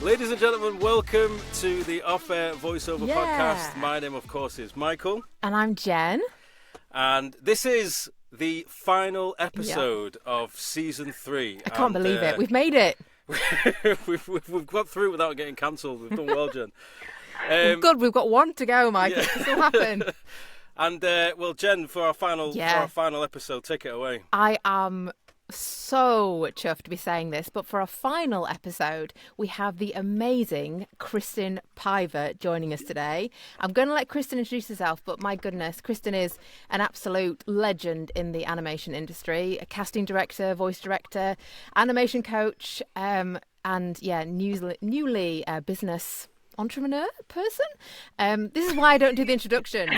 Ladies and gentlemen, welcome to the Off-Air Voiceover podcast. My name, of course, is Michael. And I'm Jen. And this is the final episode of Season 3. I can't believe it. We've made it. we've got through without getting cancelled. We've done well, Jen. Good, we've got one to go, Mike. It can still happen. And, well, Jen, for our final episode, take it away. I am so chuffed to be saying this, but for our final episode, we have the amazing Kristin Paiva joining us today. I'm going to let Kristin introduce herself, but my goodness, Kristin is an absolute legend in the animation industry, a casting director, voice director, animation coach, and newly business entrepreneur person. This is why I don't do the introduction.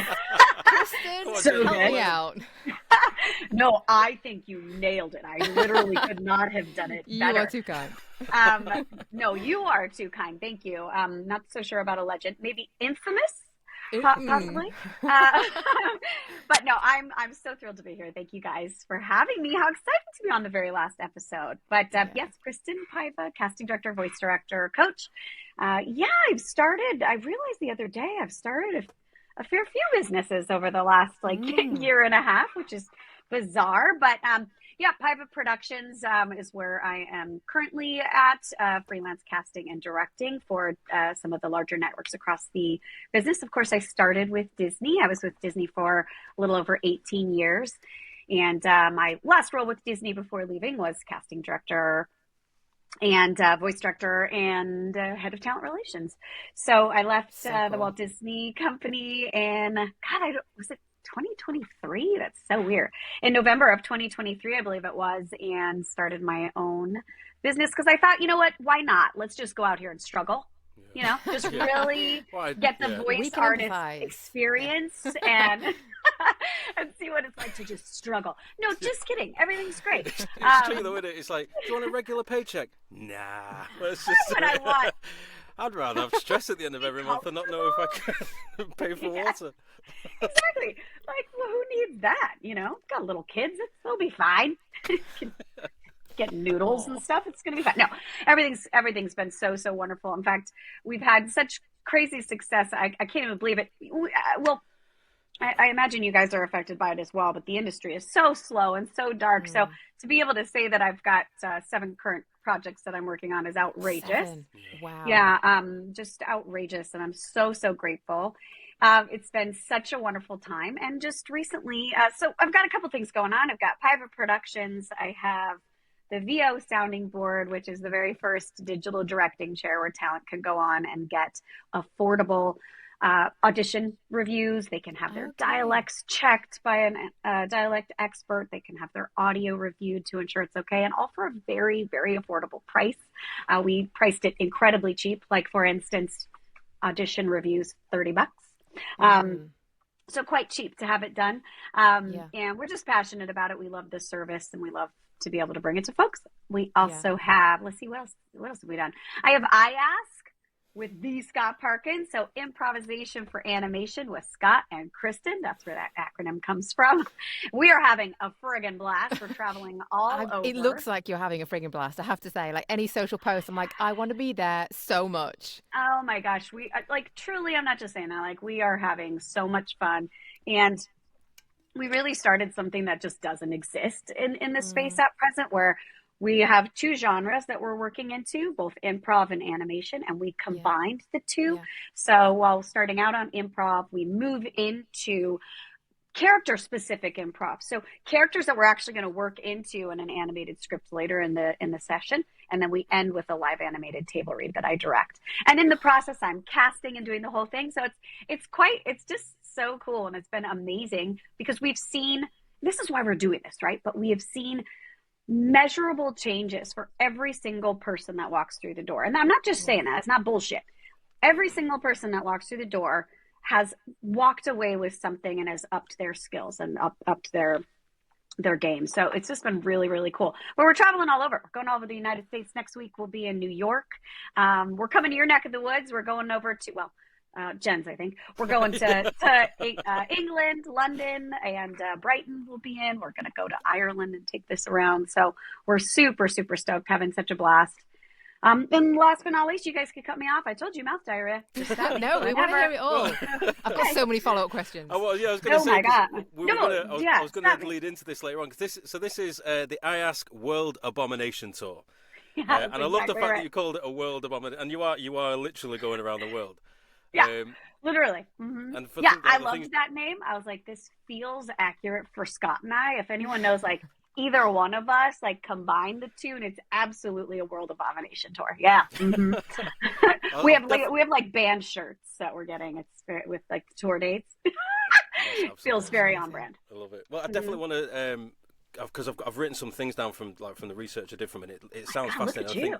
Kristin, help me out. No, I think you nailed it. I literally could not have done it better. You are too kind. No, you are too kind. Thank you. Not so sure about a legend. Maybe infamous, possibly. But no, I'm so thrilled to be here. Thank you guys for having me. How exciting to be on the very last episode. But yes, Kristin Paiva, casting director, voice director, coach. I realized the other day I've started a fair few businesses over the last year and a half, which is bizarre. But Paiva Productions is where I am currently at, freelance casting and directing for some of the larger networks across the business. Of course, I started with Disney. I was with Disney for a little over 18 years. And my last role with Disney before leaving was casting director and voice director and head of talent relations. So I left the Walt Disney Company in, was it 2023? That's so weird. In November of 2023, I believe it was, and started my own business because I thought, you know what, why not? Let's just go out here and struggle. You know, just really get the voice artist experience and and see what it's like to just struggle. No, just kidding. Everything's great. It's true though, isn't it? It's like, do you want a regular paycheck? Nah. That's what I want. I'd rather have stress at the end of every month and not know if I can pay for water. Exactly. Like, well, who needs that? You know, got little kids. They'll be fine. Get noodles and stuff. It's going to be fun. No, everything's been so wonderful. In fact, we've had such crazy success. I can't even believe it. I imagine you guys are affected by it as well, but the industry is so slow and so dark. So to be able to say that I've got 7 current projects that I'm working on is outrageous. 7. Wow. Yeah. Just outrageous. And I'm so grateful. It's been such a wonderful time. And just recently, so I've got a couple things going on. I've got Paiva Productions. I have the VO sounding board, which is the very first digital directing chair where talent can go on and get affordable audition reviews. They can have their dialects checked by a dialect expert. They can have their audio reviewed to ensure it's okay, and all for a very, very affordable price. We priced it incredibly cheap. Like, for instance, audition reviews, $30. So quite cheap to have it done. And we're just passionate about it. We love the service and we love to be able to bring it to folks. We also have, let's see, what else have we done? I have IASK with the Scott Parkins. So improvisation for animation with Scott and Kristin. That's where that acronym comes from. We are having a friggin' blast. We're traveling all over. It looks like you're having a friggin' blast. I have to say, like, any social post, I'm like, I want to be there so much. Oh my gosh. We truly, I'm not just saying that, like, we are having so much fun. And we really started something that just doesn't exist in the space at present, where we have 2 genres that we're working into, both improv and animation, and we combined the 2. Yeah. So while starting out on improv, we move into character-specific improv. So characters that we're actually going to work into in an animated script later in the session, and then we end with a live animated table read that I direct. And in the process, I'm casting and doing the whole thing. So it's just so cool, and it's been amazing because we've seen, this is why we're doing this, right? But we have seen measurable changes for every single person that walks through the door. And I'm not just saying that, it's not bullshit. Every single person that walks through the door has walked away with something and has upped their skills and upped their game. So it's just been really, really cool. But we're traveling all over. We're going all over the United States. Next week we'll be in New York. We're coming to your neck of the woods. We're going over to, Jen's, I think. We're going to England, London, and Brighton we'll be in. We're going to go to Ireland and take this around. So we're super, super stoked, having such a blast. And last but not least, you guys can cut me off. I told you mouth diarrhea. No, we want to hear it all. I've got so many follow-up questions. I was going to say. My God. I was going to lead into this later on. This is the I Ask World Abomination Tour. Yeah, and I love the fact that you called it a world abomination, and you are literally going around the world. Yeah, literally. Mm-hmm. And I loved that name. I was like, this feels accurate for Scott and I. If anyone knows, like, either one of us, like, combine the two, and it's absolutely a world abomination tour. Yeah. Mm-hmm. we have like band shirts that we're getting. It's with like tour dates. Feels very on brand. I love it. Well, I definitely want to. Because I've written some things down from the research I did from it. It sounds fascinating. Look at you.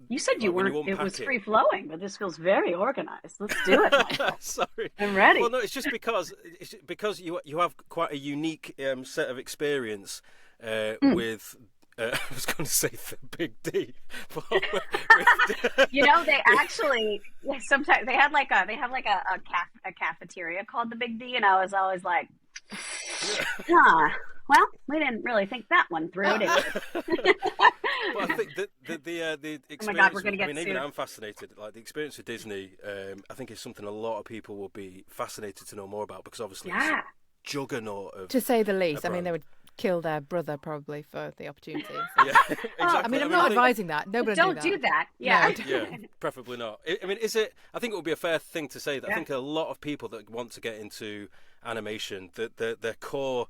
You said you weren't. It was free flowing, but this feels very organized. Let's do it. Sorry, I'm ready. Well, no, it's just because you have quite a unique set of experience with. I was going to say the Big D. They actually sometimes they have like a cafeteria called the Big D, and I was always like, well, we didn't really think that one through, did we? Well, I think the experience. Oh my God, we're going to get sued. Even I'm fascinated. Like the experience with Disney, I think is something a lot of people will be fascinated to know more about, because obviously it's a juggernaut of, to say the least. I mean, they would kill their brother probably for the opportunity. So. Yeah, exactly. I mean, I'm not advising that. Nobody don't do that. Yeah, no. Yeah, preferably not. I mean, is it? I think it would be a fair thing to say that I think a lot of people that want to get into animation, that their core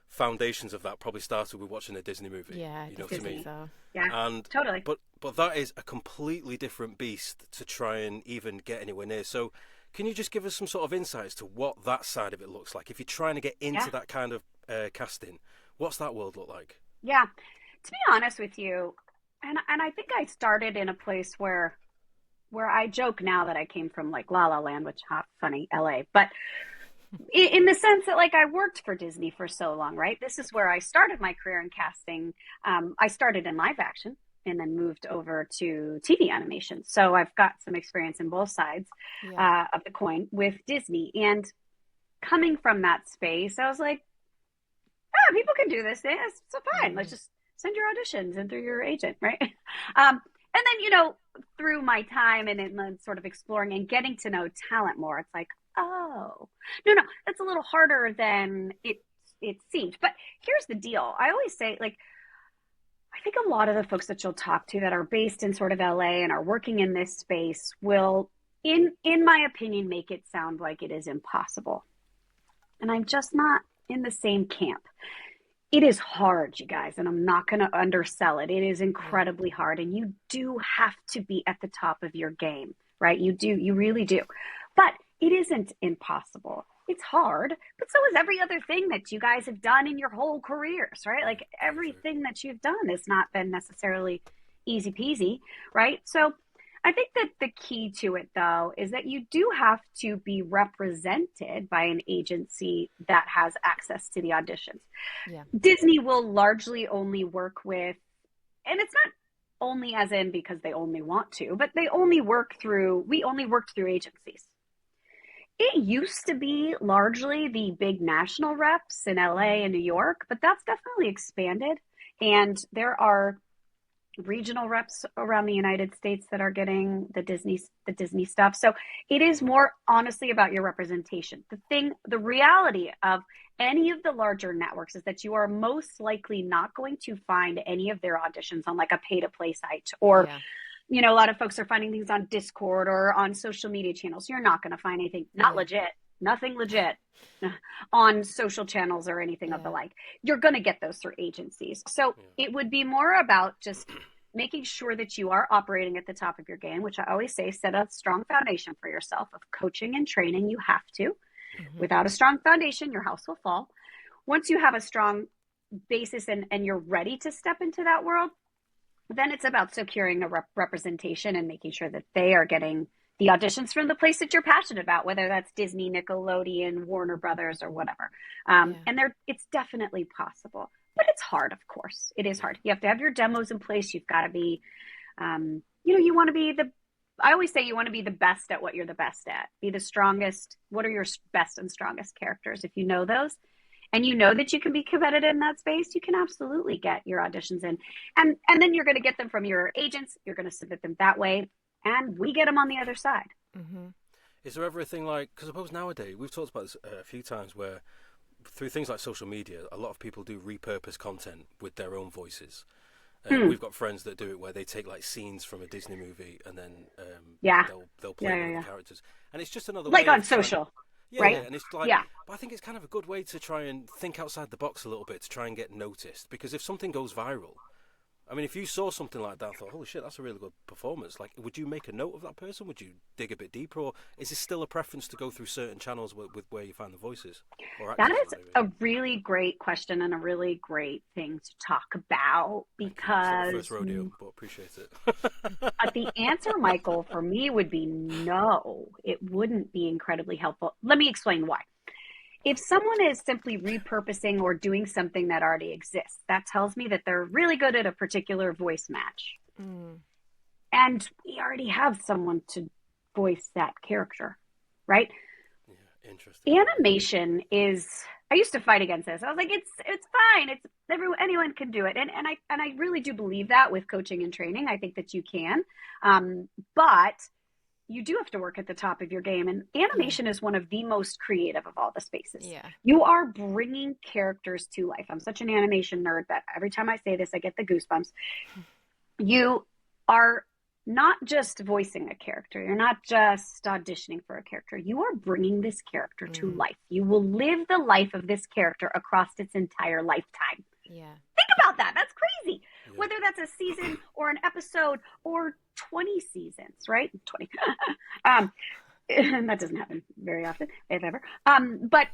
foundations of that probably started with watching a Disney movie. Yeah, you know what I mean? So. Yeah, and totally. But that is a completely different beast to try and even get anywhere near. So, can you just give us some sort of insights to what that side of it looks like? If you're trying to get into that kind of casting, what's that world look like? Yeah, to be honest with you, and I think I started in a place where I joke now that I came from like La La Land, which funny, LA, but in the sense that like I worked for Disney for so long, right? This is where I started my career in casting. I started in live action and then moved over to TV animation. So I've got some experience in both sides of the coin with Disney. And coming from that space, I was like, people can do this. It's so fine. Let's just send your auditions in through your agent, right? And then, through my time and in sort of exploring and getting to know talent more, it's like, oh, no, that's a little harder than it seemed. But here's the deal. I always say, like, I think a lot of the folks that you'll talk to that are based in sort of LA and are working in this space will, in my opinion, make it sound like it is impossible. And I'm just not in the same camp. It is hard, you guys, and I'm not going to undersell it. It is incredibly hard, and you do have to be at the top of your game, right? You really do. But it isn't impossible. It's hard, but so is every other thing that you guys have done in your whole careers, right? Like everything that you've done has not been necessarily easy peasy, right? So I think that the key to it, though, is that you do have to be represented by an agency that has access to the auditions. Yeah. Disney will largely only work with, and it's not only as in because they only want to, but we only worked through agencies. It used to be largely the big national reps in LA and New York, but that's definitely expanded. And there are regional reps around the United States that are getting the Disney stuff. So it is more honestly about your representation. The reality of any of the larger networks is that you are most likely not going to find any of their auditions on like a pay to play site or a lot of folks are finding things on Discord or on social media channels. You're not going to find anything, nothing legit on social channels or anything of the like. You're going to get those through agencies. So it would be more about just making sure that you are operating at the top of your game, which I always say, set a strong foundation for yourself of coaching and training. You have to. Mm-hmm. Without a strong foundation, your house will fall. Once you have a strong basis and you're ready to step into that world, then it's about securing a representation and making sure that they are getting the auditions from the place that you're passionate about, whether that's Disney, Nickelodeon, Warner Brothers, or whatever. And it's definitely possible, but it's hard, of course. It is hard. You have to have your demos in place. You've got to be, you want to be I always say you want to be the best at what you're the best at. Be the strongest. What are your best and strongest characters? If you know those, and you know that you can be competitive in that space, you can absolutely get your auditions in. And then you're going to get them from your agents. You're going to submit them that way, and we get them on the other side. Mm-hmm. Is there ever a thing like, because I suppose nowadays, we've talked about this a few times, where through things like social media, a lot of people do repurpose content with their own voices. We've got friends that do it where they take like scenes from a Disney movie and then they'll play one of the characters, and it's just another like way on social, right? And it's like, but I think it's kind of a good way to try and think outside the box a little bit to try and get noticed. Because if something goes viral, I mean, if you saw something like that and thought, holy shit, that's a really good performance, like, would you make a note of that person? Would you dig a bit deeper? Or is it still a preference to go through certain channels with where you find the voices? Or that is a really great question and a really great thing to talk about, because... It's not the first rodeo, but appreciate it. The answer, Michael, for me would be no. It wouldn't be incredibly helpful. Let me explain why. If someone is simply repurposing or doing something that already exists, that tells me that they're really good at a particular voice match. And we already have someone to voice that character, right? Yeah, interesting. Animation is, I used to fight against this. I was like, it's fine. Anyone can do it. And I really do believe that with coaching and training. I think that you can. But you do have to work at the top of your game, and animation is one of the most creative of all the spaces. Yeah. You are bringing characters to life. I'm such an animation nerd that every time I say this, I get the goosebumps. You are not just voicing a character. You're not just auditioning for a character. You are bringing this character to life. You will live the life of this character across its entire lifetime. Yeah. Think about that. That's crazy. Yeah. Whether that's a season or an episode or 20 seasons, right? 20. That doesn't happen very often, if ever. But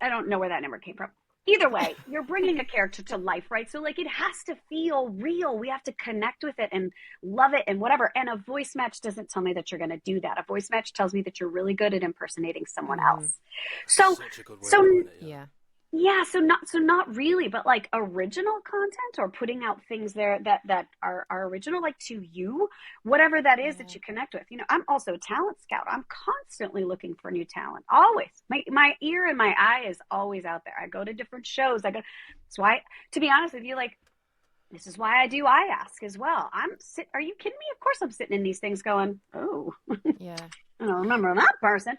I don't know where that number came from. Either way, you're bringing a character to life, right? So like, it has to feel real. We have to connect with it and love it and whatever. And a voice match doesn't tell me that you're going to do that. A voice match tells me that you're really good at impersonating someone else. So not really, but like original content or putting out things there that are original, like to you, whatever that is that you connect with. You know, I'm also a talent scout. I'm constantly looking for new talent. Always. My ear and my eye is always out there. I go to different shows. That's why, to be honest with you, like, this is why I do I Ask as well. Are you kidding me? Of course I'm sitting in these things going, oh, yeah. I don't remember that person.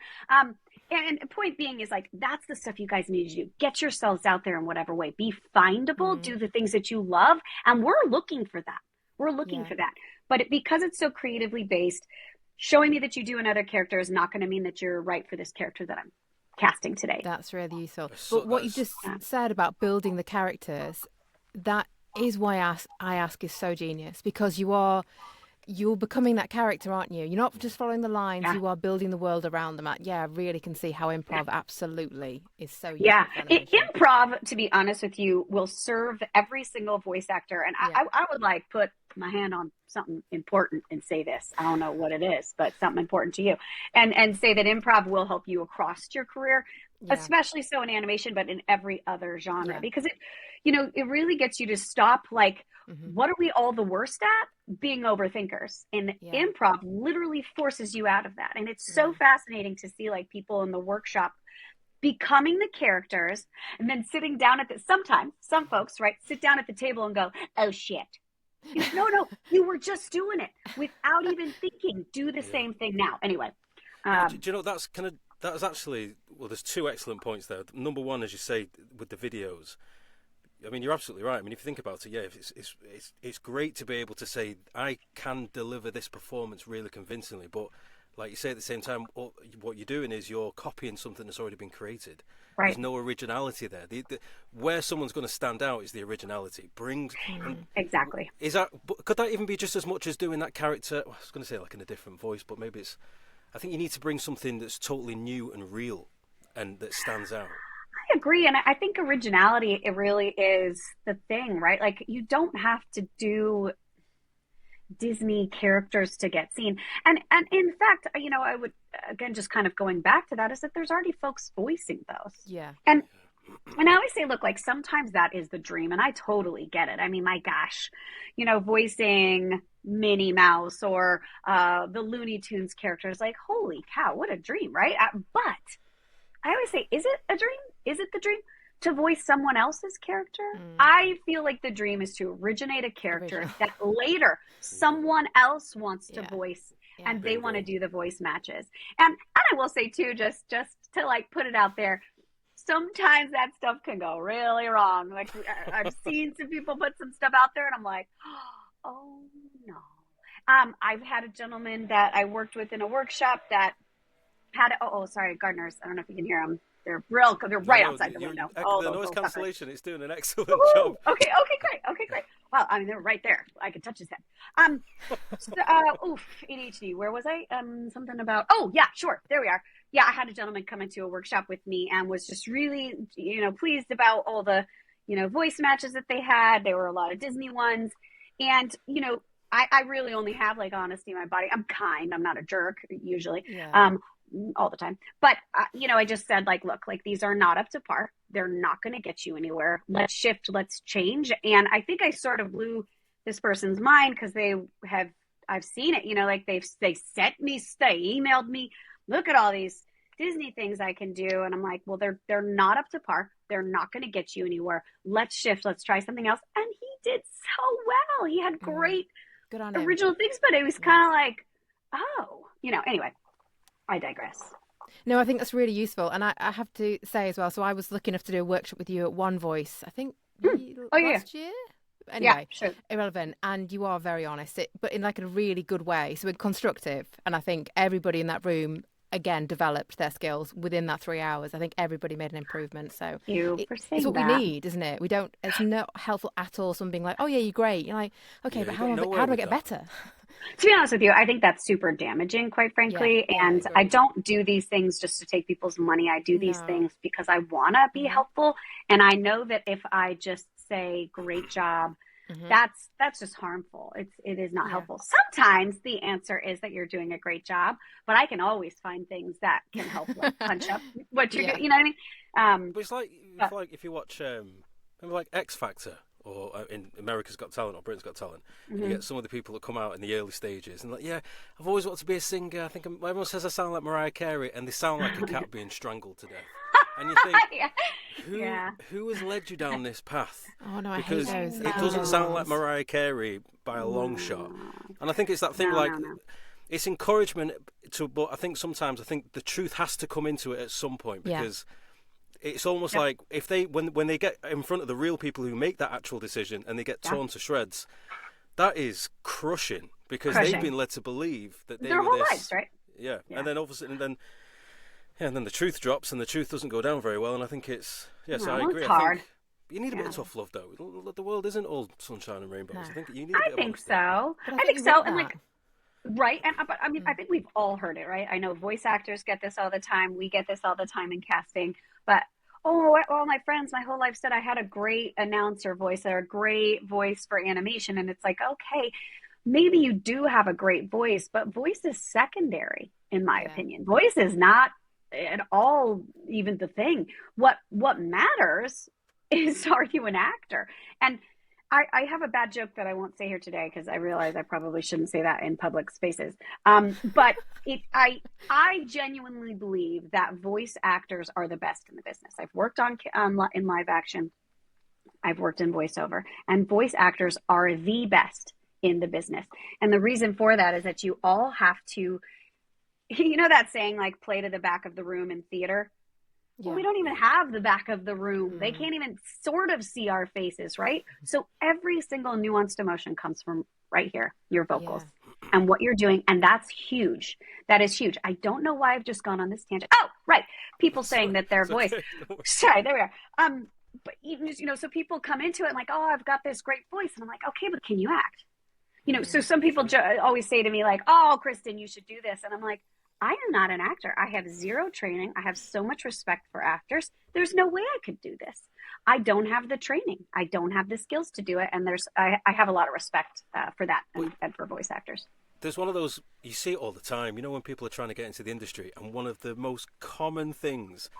And the point being is, like, that's the stuff you guys need to do. Get yourselves out there in whatever way. Be findable. Do the things that you love. And we're looking for that. We're looking for that. But because it's so creatively based, showing me that you do another character is not going to mean that you're right for this character that I'm casting today. That's really useful. But what you just said about building the characters, that is why I Ask is so genius, because you're becoming that character, aren't you? You're not just following the lines, you are building the world around them. I really can see how improv absolutely is so useful. Yeah, improv, to be honest with you, will serve every single voice actor. And I would like put my hand on something important and say this. I don't know what it is, but something important to you. And say that improv will help you across your career, especially so in animation, but in every other genre. Because it really gets you to stop, like, what are we all the worst at? Being overthinkers. And improv literally forces you out of that. And it's so fascinating to see, like, people in the workshop becoming the characters and then sitting down sometimes some folks, right, sit down at the table and go, oh shit. No, you were just doing it without even thinking. Do the same thing now. Anyway. Do you know, that's actually, well, there's two excellent points there. Number one, as you say, with the videos, I mean, you're absolutely right. I mean, if you think about it, it's great to be able to say, I can deliver this performance really convincingly, but like you say, at the same time, what you're doing is you're copying something that's already been created. Right. There's no originality there. Where someone's going to stand out is the originality. Exactly. Could that even be just as much as doing that character? Well, I was going to say like in a different voice, but maybe it's. I think you need to bring something that's totally new and real, and that stands out. I agree, and I think originality, it really is the thing, right? Like, you don't have to do Disney characters to get seen. And in fact, I would, again, just kind of going back to that, is that there's already folks voicing those. Yeah. And I always say, look, like, sometimes that is the dream, and I totally get it. I mean, my gosh, voicing Minnie Mouse or the Looney Tunes characters, like, holy cow, what a dream, right? But I always say, is it a dream? Is it the dream? to voice someone else's character. I feel like the dream is to originate a character that later someone else wants to voice, and they want to do the voice matches. And I will say too, just to like put it out there, sometimes that stuff can go really wrong. Like I've seen some people put some stuff out there and I'm like, oh no. I've had a gentleman that I worked with in a workshop that had, sorry, gardeners. I don't know if you can hear them. They're right outside the window. The noise cancellation, it's doing an excellent job. Okay, great. Well, I mean, they're right there. I could touch his head. ADHD. Where was I? Something about, sure. There we are. Yeah, I had a gentleman come into a workshop with me and was just really, pleased about all the, voice matches that they had. There were a lot of Disney ones. And, I really only have like honesty in my body. I'm kind. I'm not a jerk usually. Yeah. All the time. But, I just said like, look, like these are not up to par. They're not going to get you anywhere. Let's shift. Let's change. And I think I sort of blew this person's mind because I've seen it, like they sent me, they emailed me, look at all these Disney things I can do. And I'm like, well, they're not up to par. They're not going to get you anywhere. Let's shift. Let's try something else. And he did so well. He had great original things, but it was kind of like, anyway. I digress. No, I think that's really useful. And I have to say as well, so I was lucky enough to do a workshop with you at One Voice, I think last year. Anyway, sure. Irrelevant. And you are very honest, but in like a really good way. So constructive. And I think everybody in that room, again, developed their skills within that 3 hours. I think everybody made an improvement. So it's what we need, isn't it? It's not helpful at all. Someone being like, oh yeah, you're great. You're like, okay, but how do I get better? To be honest with you, I think that's super damaging, quite frankly. And I don't do these things just to take people's money. I do these things because I want to be helpful. And I know that if I just say, great job, that's just harmful. It is not helpful. Sometimes the answer is that you're doing a great job, but I can always find things that can help like, punch up what you're doing. You know what I mean? But it's like if you watch, remember like X Factor, or in America's Got Talent or Britain's Got Talent, and you get some of the people that come out in the early stages and like, I've always wanted to be a singer. I think everyone says I sound like Mariah Carey, and they sound like a cat being strangled to death. And you think, who has led you down this path? Oh no, because I hate those. It doesn't sound like Mariah Carey by a long shot. And I think it's that thing it's encouragement but I think sometimes the truth has to come into it at some point because. It's almost like if when they get in front of the real people who make that actual decision and they get torn to shreds, that is crushing because they've been led to believe that their whole lives, right? Yeah, and then all of a sudden, and then the truth drops and the truth doesn't go down very well. And I think it's so I agree. It's hard. I think you need a bit of tough love though. The world isn't all sunshine and rainbows. No. I think you need. I think so. I think so. And like. Right. And but I mean, I think we've all heard it, right? I know voice actors get this all the time. We get this all the time in casting. But, all my friends my whole life said I had a great announcer voice or a great voice for animation. And it's like, okay, maybe you do have a great voice, but voice is secondary, in my opinion. Voice is not at all even the thing. What matters is, are you an actor? And I have a bad joke that I won't say here today because I realize I probably shouldn't say that in public spaces. But I genuinely believe that voice actors are the best in the business. I've worked in live action. I've worked in voiceover, and voice actors are the best in the business. And the reason for that is that you all have to, that saying like play to the back of the room in theater. Well, we don't even have the back of the room. They can't even sort of see our faces, right? So every single nuanced emotion comes from right here, your vocals and what you're doing. And that's huge. That is huge. I don't know why I've just gone on this tangent. Oh, right. People saying that their voice. Sorry, there we are. But even, so people come into it and like, oh, I've got this great voice. And I'm like, okay, but can you act? So some people always say to me like, oh, Kristin, you should do this. And I'm like, I am not an actor. I have zero training. I have so much respect for actors. There's no way I could do this. I don't have the training. I don't have the skills to do it. And I have a lot of respect for that and for voice actors. There's one of those, you see it all the time, when people are trying to get into the industry. And one of the most common things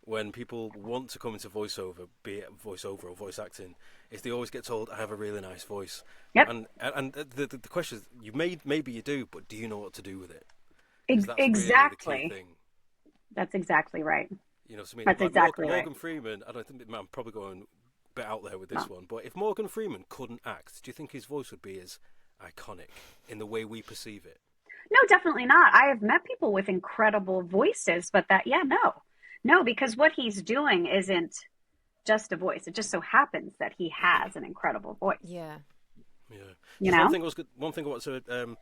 when people want to come into voiceover, be it voiceover or voice acting, is they always get told, I have a really nice voice. Yep. And the question is, maybe you do, but do you know what to do with it? Exactly. Really That's exactly right. You know what I mean? That's Like exactly Morgan right. Freeman, I don't think, I'm probably going a bit out there with this one, but if Morgan Freeman couldn't act, do you think his voice would be as iconic in the way we perceive it? No, definitely not. I have met people with incredible voices, but no, because what he's doing isn't just a voice. It just so happens that he has an incredible voice. Yeah. Yeah. You Just know? one thing I want to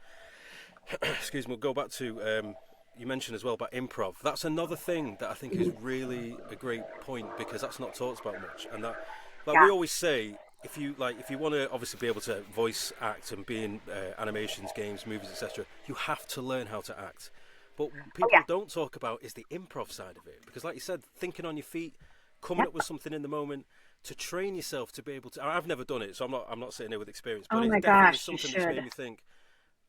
excuse me, we'll go back to you mentioned as well about improv. That's another thing that I think is really a great point, because that's not talked about much. And that, like Yeah. we always say, if you want to obviously be able to voice act and be in animations, games, movies, etc., you have to learn how to act. But Oh, people yeah. don't talk about is the improv side of it, because like you said, thinking on your feet, coming Yep. up with something in the moment, to train yourself to be able to. I've never done it, so I'm not sitting here with experience, but Oh it's my definitely gosh, you something that's should. made me think.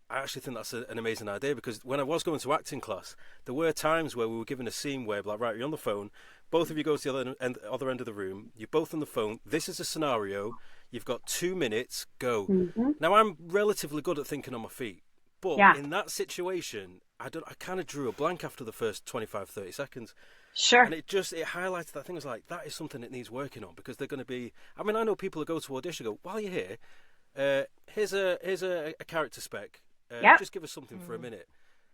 I actually think that's an amazing idea, because when I was going to acting class, there were times where we were given a scene where, like, right, you're on the phone, both of you go to the other end of the room, you're both on the phone, this is a scenario, you've got 2 minutes, go. Mm-hmm. Now, I'm relatively good at thinking on my feet, but Yeah. in that situation, I kind of drew a blank after the first 25, 30 seconds. Sure. And it highlighted that thing. Was like, that is something that needs working on, because they're going to be. I mean, I know people who go to audition, go, while you're here, here's a character spec. Yep. Just give us something for a minute.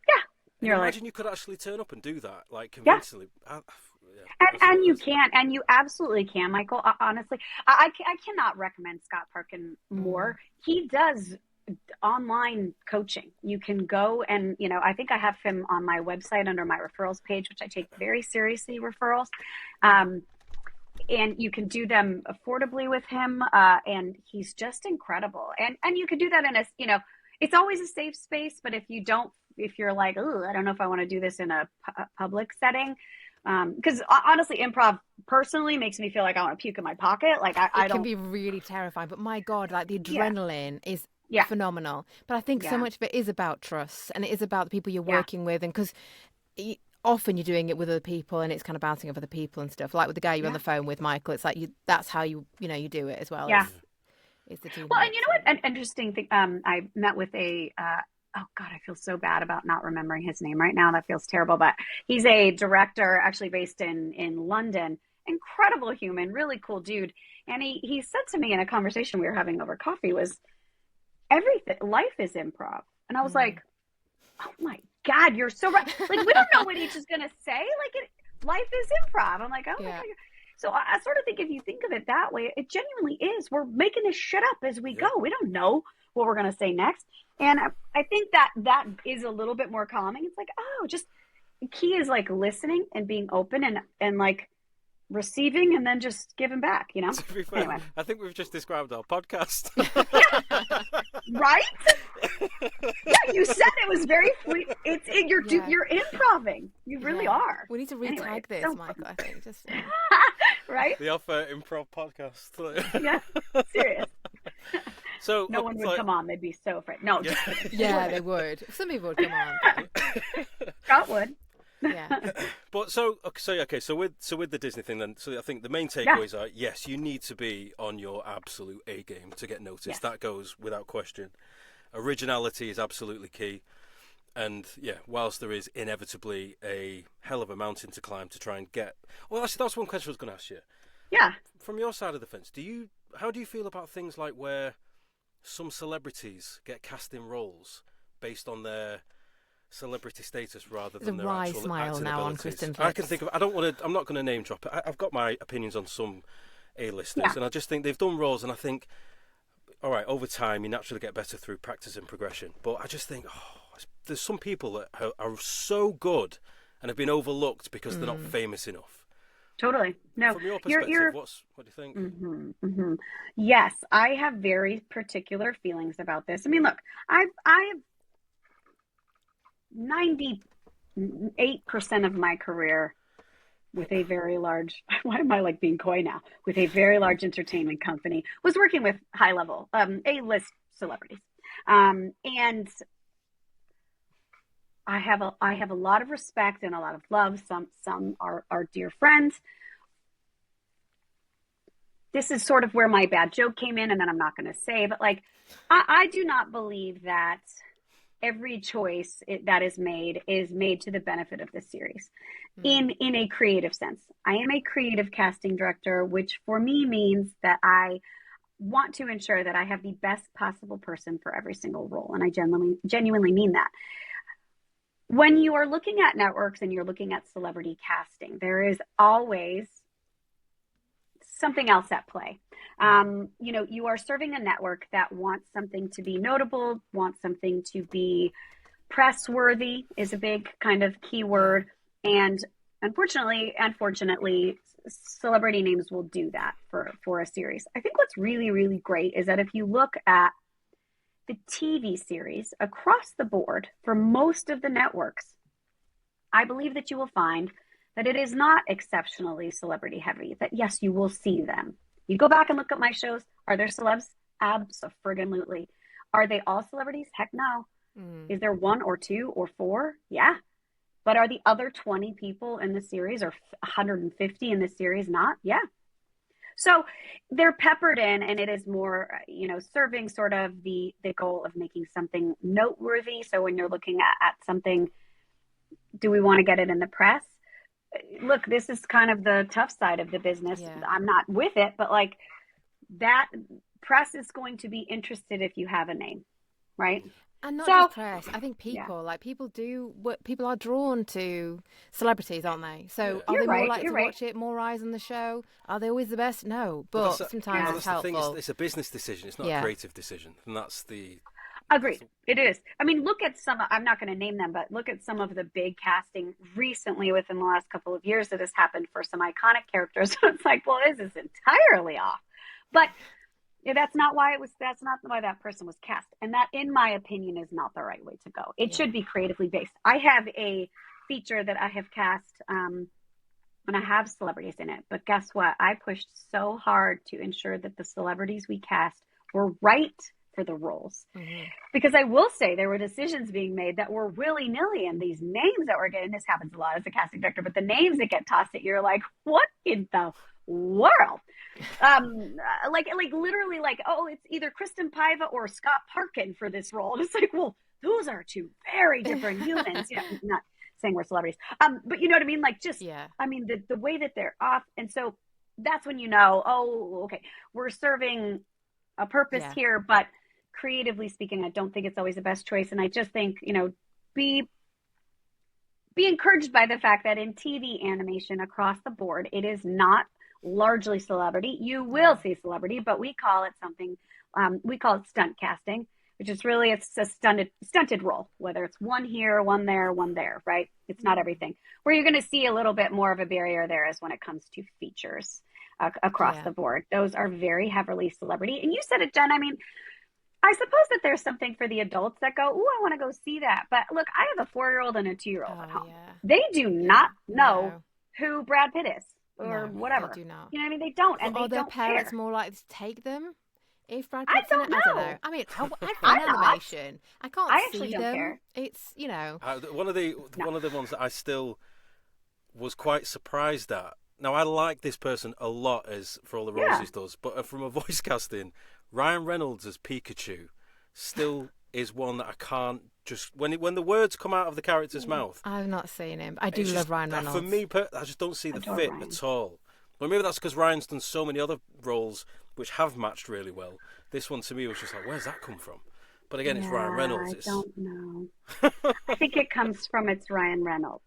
Yeah. And You're imagine like, you could actually turn up and do that, like, yeah. convincingly. And you can, and you absolutely can, Michael. Honestly, I cannot recommend Scott Perkin more. He does online coaching. You can go and, I think I have him on my website under my referrals page, which I take very seriously, referrals. And you can do them affordably with him. And he's just incredible. And you can do that in it's always a safe space, but if you're like, oh, I don't know if I want to do this in a public setting, because honestly, improv personally makes me feel like I want to puke in my pocket. Like it can be really terrifying, but my God, like the adrenaline is phenomenal. But I think so much of it is about trust, and it is about the people you're working with, and because often you're doing it with other people, and it's kind of bouncing off other people and stuff. Like with the guy you're on the phone with, Michael, it's like that's how you do it as well. Yeah. It's the team. Well, and you know what? An interesting thing. I met with oh God, I feel so bad about not remembering his name right now. That feels terrible. But he's a director, actually based in London. Incredible human, really cool dude. And he said to me in a conversation we were having over coffee, was everything. Life is improv. And I was like, oh my God, you're so right. Like, we don't know what each is gonna say. Like, life is improv. I'm like, oh my God. So I sort of think if you think of it that way, it genuinely is. We're making this shit up as we go. We don't know what we're going to say next. And I think that is a little bit more calming. It's like, oh, just the key is like listening and being open and like receiving and then just giving back, To be fair, Anyway. I think we've just described our podcast. Right? Yeah, you said it was very sweet. You're improving. You really are. We need to retag this, Michael, I think. Just right? The Alpha Improv Podcast. Yeah, serious. So no one would come on. They'd be so afraid. No, yeah, they would. Some people would come on. Scott would. Yeah. But so with the Disney thing then, so I think the main takeaways are, yes, you need to be on your absolute A game to get noticed. Yes. That goes without question. Originality is absolutely key. And whilst there is inevitably a hell of a mountain to climb to try and get, well, actually, that's one question I was going to ask you. Yeah. From your side of the fence, how do you feel about things like where some celebrities get cast in roles based on their celebrity status rather than their actual smile acting now abilities? on Kristin's I can think of. I'm not going to name drop it. I've got my opinions on some A-listers, and I just think they've done roles, and I think, all right, over time you naturally get better through practice and progression. But I just think, there's some people that are so good and have been overlooked because they're not famous enough. Totally. No. From your perspective, what do you think? Mm-hmm, mm-hmm. Yes, I have very particular feelings about this. I mean, look, I have 98% of my career with a very large, why am I like being coy now? With a very large entertainment company, was working with high level, A-list celebrities. And I have a lot of respect and a lot of love. Some are dear friends. This is sort of where my bad joke came in, and then I'm not going to say, but like, I do not believe that every choice that is made to the benefit of the series in a creative sense. I am a creative casting director, which for me means that I want to ensure that I have the best possible person for every single role. And I genuinely mean that. When you are looking at networks and you're looking at celebrity casting, there is always something else at play. You are serving a network that wants something to be notable, wants something to be press-worthy is a big kind of keyword. And unfortunately, celebrity names will do that for a series. I think what's really, really great is that if you look at the TV series across the board for most of the networks, I believe that you will find that it is not exceptionally celebrity heavy, that yes, you will see them. You go back and look at my shows. Are there celebs? Abso-friggin-lutely. Are they all celebrities? Heck no. Is there 1 or 2 or 4? Yeah. But are the other 20 people in the series or 150 in the series not? Yeah. So they're peppered in, and it is more, serving sort of the goal of making something noteworthy. So when you're looking at something, do we want to get it in the press? Look, this is kind of the tough side of the business. Yeah. I'm not with it, but like that press is going to be interested if you have a name, right? And not just press. I think people people are drawn to celebrities, aren't they? So are they more likely to watch it? More eyes on the show? Are they always the best? No, but sometimes it's helpful. It's a business decision. It's not a creative decision, and that's the. Agreed. It is. I mean, look at I'm not going to name them, but look at some of the big casting recently within the last couple of years that has happened for some iconic characters. So it's like, well, this is entirely off. But that's not why that person was cast. And that, in my opinion, is not the right way to go. It should be creatively based. I have a feature that I have cast, and I have celebrities in it. But guess what? I pushed so hard to ensure that the celebrities we cast were right for the roles. Because I will say there were decisions being made that were willy-nilly, and these names that were getting, this happens a lot as a casting director, but the names that get tossed at you are like, what in the world? Like literally like, oh, it's either Kristin Paiva or Scott Parkin for this role. And it's like, well, those are two very different humans. Not saying we're celebrities. But you know what I mean? Like I mean, the way that they're off. And so that's when oh, okay, we're serving a purpose here, but creatively speaking, I don't think it's always the best choice. And I just think, be encouraged by the fact that in TV animation across the board, it is not largely celebrity. You will see celebrity, but we call it something, we call it stunt casting, which is really, it's a stunted role, whether it's one here, one there, right? It's not everything. Where you're going to see a little bit more of a barrier there is when it comes to features across the board. Those are very heavily celebrity. And you said it, Jen. I mean, I suppose that there's something for the adults that go, "Ooh, I want to go see that." But look, I have a 4-year-old and a 2-year-old at home. Yeah. They do not know who Brad Pitt is or whatever. They do not. You know what I mean? They don't, and they their don't parents care. More likely to take them if Brad Pitt's in it? I don't know. I mean, I've done animation. I can't actually see don't them. Care. It's one of the ones that I still was quite surprised at. Now, I like this person a lot as for all the roles he does, but from a voice casting, Ryan Reynolds as Pikachu still is one that I can't just when the words come out of the character's mouth. I've not seen him. I do love Ryan Reynolds. For me, I just don't see the fit at all. Well, maybe that's because Ryan's done so many other roles which have matched really well. This one to me was just like, where's that come from? But again, it's Ryan Reynolds. I don't know. I think it comes from it's Ryan Reynolds.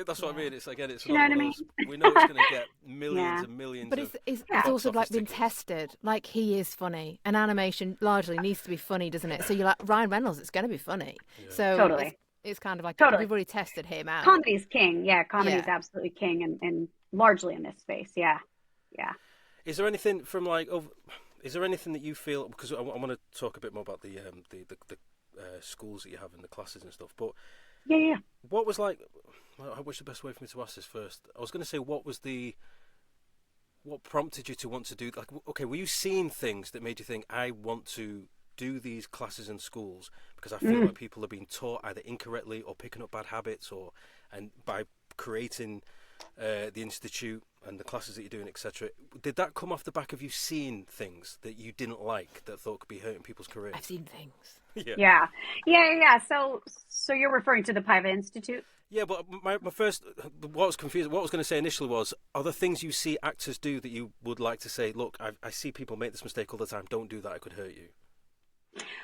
That's what I mean. It's again, it's you know what I mean? We know it's going to get millions and millions. But it's also like been tested. Like he is funny, and animation largely needs to be funny, doesn't it? So you're like Ryan Reynolds, it's going to be funny. Yeah. So totally, it's kind of like we've already tested him out. Comedy's king. Yeah, comedy's absolutely king, and largely in this space. Yeah. Is there anything from is there anything that you feel? Because I want to talk a bit more about the schools that you have and the classes and stuff, but. Yeah. What was like? What's the best way for me to ask this first? I was going to say, what prompted you to want to do? Like, okay, were you seeing things that made you think, I want to do these classes in schools because I feel like people are being taught either incorrectly or picking up bad habits, and by creating the institute and the classes that you're doing, etc. Did that come off the back of you seeing things that you didn't like that thought could be hurting people's careers? I've seen things. Yeah. So you're referring to the Paiva Institute? Yeah, but my first, what was confused, what I was going to say initially was, are there things you see actors do that you would like to say, look, I see people make this mistake all the time, don't do that, it could hurt you?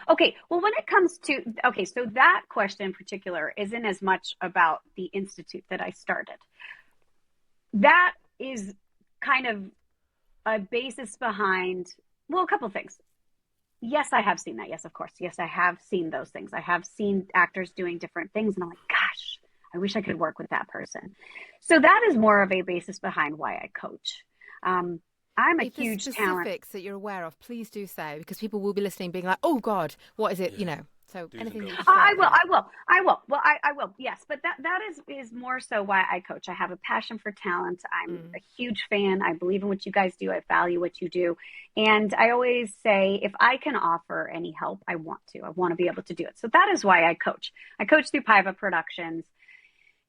Okay, well, when it comes to, okay, so that question in particular isn't as much about the institute that I started. That is kind of a basis behind, well, a couple of things. Yes, I have seen that. Yes, of course. Yes, I have seen those things. I have seen actors doing different things, and I'm like, gosh, I wish I could work with that person. So that is more of a basis behind why I coach. I'm a if huge there's talent. specifics that you're aware of, please do say, because people will be listening being like, oh God, what is it? You know, so Do's anything and that you don'ts. share, I will. Well, I will. Yes, but that is more so why I coach. I have a passion for talent. I'm a huge fan. I believe in what you guys do. I value what you do. And I always say, if I can offer any help, I want to. I want to be able to do it. So that is why I coach. I coach through Paiva Productions.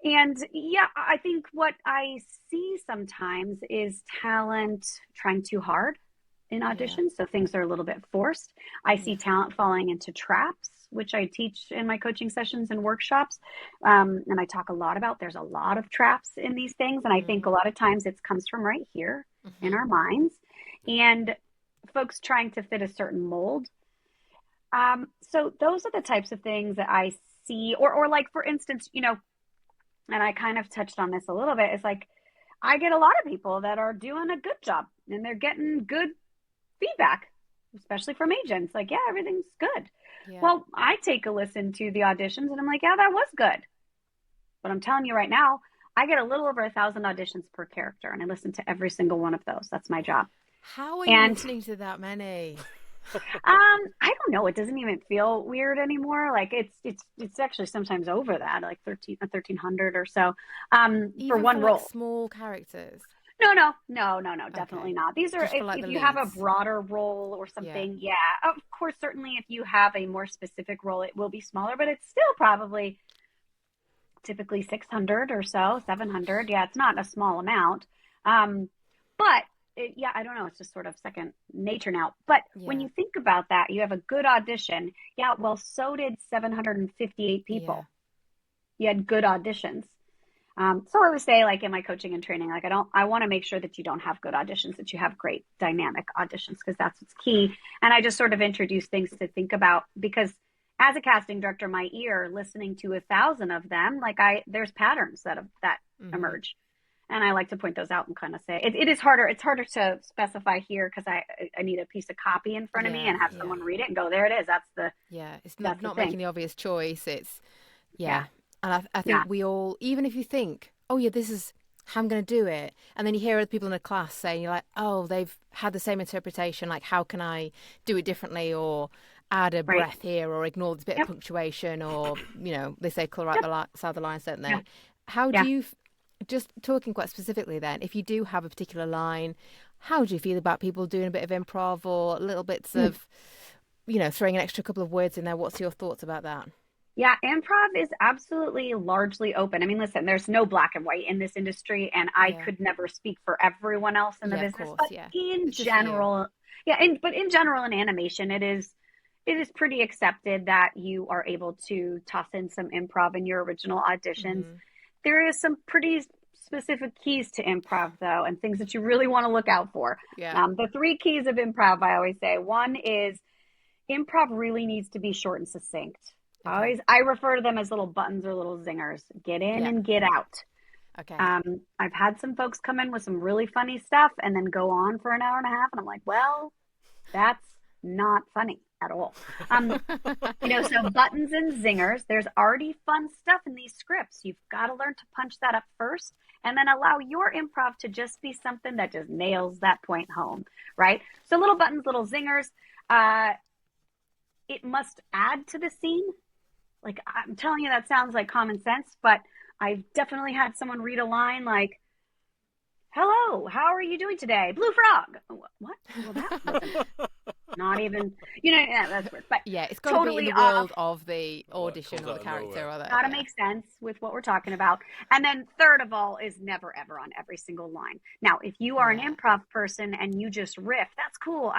And yeah, I think what I see sometimes is talent trying too hard in auditions. So things are a little bit forced. I see talent falling into traps, which I teach in my coaching sessions and workshops. And I talk a lot about, there's a lot of traps in these things. And I think a lot of times it comes from right here in our minds and folks trying to fit a certain mold. So those are the types of things that I see, or like, for instance, you know, and I kind of touched on this a little bit. It's like, I get a lot of people that are doing a good job and they're getting good feedback, especially from agents. Like, yeah, everything's good. Yeah. Well, I take a listen to the auditions and I'm like, yeah, that was good. But I'm telling you right now, I get a little over 1,000 auditions per character and I listen to every single one of those. That's my job. How are you listening to that many? I don't know. It doesn't even feel weird anymore. Like it's actually sometimes over that, like 1,300 or so. Even for one role. Like small characters. No, definitely not. These are like if you have a broader role or something. Yeah, of course, certainly if you have a more specific role, it will be smaller, but it's still probably typically 600 or so, 700. Yeah, it's not a small amount. But I don't know. It's just sort of second nature now. But when you think about that, you have a good audition. Yeah, well, so did 758 people. You had good auditions. So I would say, like in my coaching and training, like I want to make sure that you don't have good auditions, that you have great dynamic auditions, because that's what's key. And I just sort of introduce things to think about, because as a casting director, my ear listening to 1,000 of them, like there's patterns that emerge. And I like to point those out and kind of say it is harder. It's harder to specify here because I need a piece of copy in front of me and have someone read it and go, there it is. That's the It's not making the obvious choice. It's And I think we all, even if you think, oh yeah, this is how I'm going to do it, and then you hear other people in a class saying, you're like, oh, they've had the same interpretation. Like, how can I do it differently, or add a breath here, or ignore this bit of punctuation, or they say colour out the side of the lines, don't they? How do you? Just talking quite specifically then, if you do have a particular line, how do you feel about people doing a bit of improv or little bits of, throwing an extra couple of words in there? What's your thoughts about that? Yeah, improv is absolutely largely open. I mean, listen, there's no black and white in this industry, and I could never speak for everyone else in the business. But in general, but in general, in animation, it is pretty accepted that you are able to toss in some improv in your original auditions. There is some pretty specific keys to improv, though, and things that you really want to look out for. The 3 keys of improv, I always say. One is improv really needs to be short and succinct. I refer to them as little buttons or little zingers. Get in and get out. Okay. I've had some folks come in with some really funny stuff and then go on for an hour and a half, and I'm like, well, that's not funny at all. So buttons and zingers, there's already fun stuff in these scripts. You've got to learn to punch that up first and then allow your improv to just be something that just nails that point home, right? So little buttons, little zingers. It must add to the scene. Like, I'm telling you, that sounds like common sense, but I've definitely had someone read a line like, hello, how are you doing today? Blue frog. What? Well, that wasn't not even, that's weird. But it's got to be in the world of the audition or the character. Got to make sense with what we're talking about. And then third of all is never, ever on every single line. Now, if you are an improv person and you just riff, that's cool.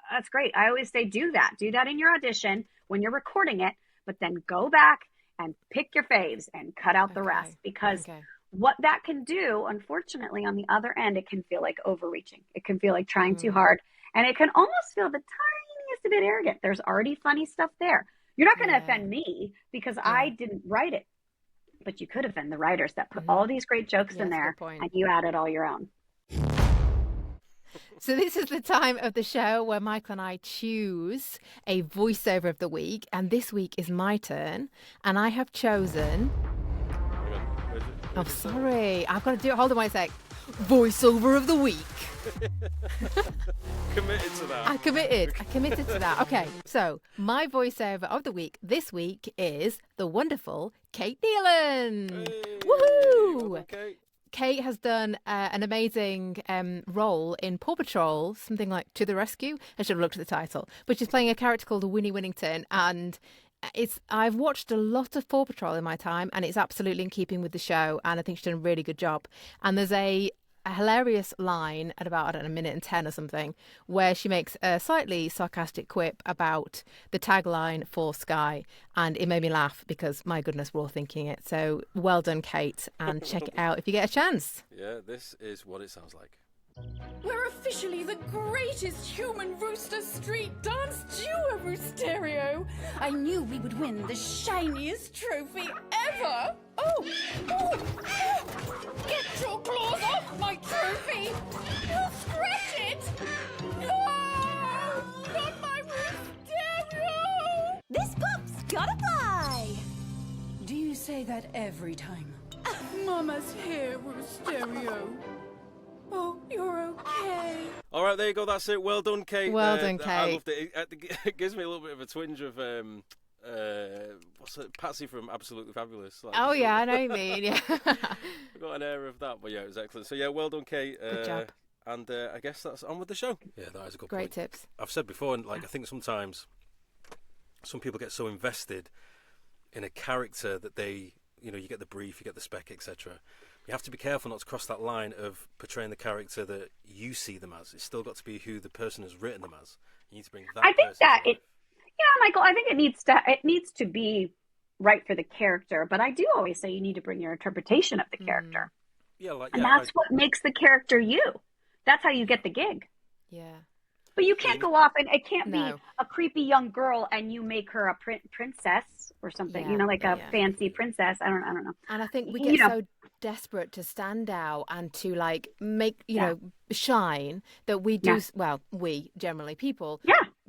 That's great. I always say do that. Do that in your audition when you're recording it, but then go back and pick your faves and cut out the rest, because what that can do, unfortunately, on the other end, it can feel like overreaching. It can feel like trying too hard, and it can almost feel the tiniest bit arrogant. There's already funny stuff there. You're not going to offend me because I didn't write it, but you could offend the writers that put all these great jokes in there, and you added all your own. So this is the time of the show where Michael and I choose a voiceover of the week, and this week is my turn, and I have chosen... Oh, sorry. I've got to do it. Hold on one sec. Voiceover of the week. Committed to that. I committed to that. Okay, so my voiceover of the week this week is the wonderful Kate Nealon. Hey, woohoo! well done, Kate has done an amazing role in Paw Patrol, something like To the Rescue. I should have looked at the title. But she's playing a character called Winnie Winnington, and I've watched a lot of Paw Patrol in my time, and it's absolutely in keeping with the show, and I think she's done a really good job. And there's a hilarious line at about, I don't know, 1:10 or something, where she makes a slightly sarcastic quip about the tagline for Sky, and it made me laugh because, my goodness, we're all thinking it. So well done, Kate, and check it out if you get a chance. Yeah, this is what it sounds like. We're officially the greatest human Rooster Street dance duo, Roosterio. I knew we would win the shiniest trophy ever. Oh, get your claws off my trophy. You'll scratch it. No, not my Roosterio. This pup's gotta fly. Do you say that every time? Mama's here, Roosterio. Oh, you're okay. All right, there you go. That's it. Well done, Kate. Well done, Kate. I loved it. It gives me a little bit of a twinge of what's it? Patsy from Absolutely Fabulous. Like, Oh yeah, I know what you mean. Yeah. I got an air of that, but yeah, it was excellent. So yeah, well done, Kate. Good job. And I guess that's on with the show. Yeah, that is a good Great point. tips. I've said before, and like I think sometimes some people get so invested in a character that they, you get the brief, you get the spec, etc. You have to be careful not to cross that line of portraying the character that you see them as. It's still got to be who the person has written them as. You need to bring that. I think person that to life. Michael, I think it needs to be right for the character. But I do always say you need to bring your interpretation of the character. Yeah, and that's what makes the character you. That's how you get the gig. Yeah. But you can't go off, and it can't be a creepy young girl and you make her a princess or something, like a fancy princess. I don't know. And I think we get so desperate to stand out and to like make, shine that we do, we generally people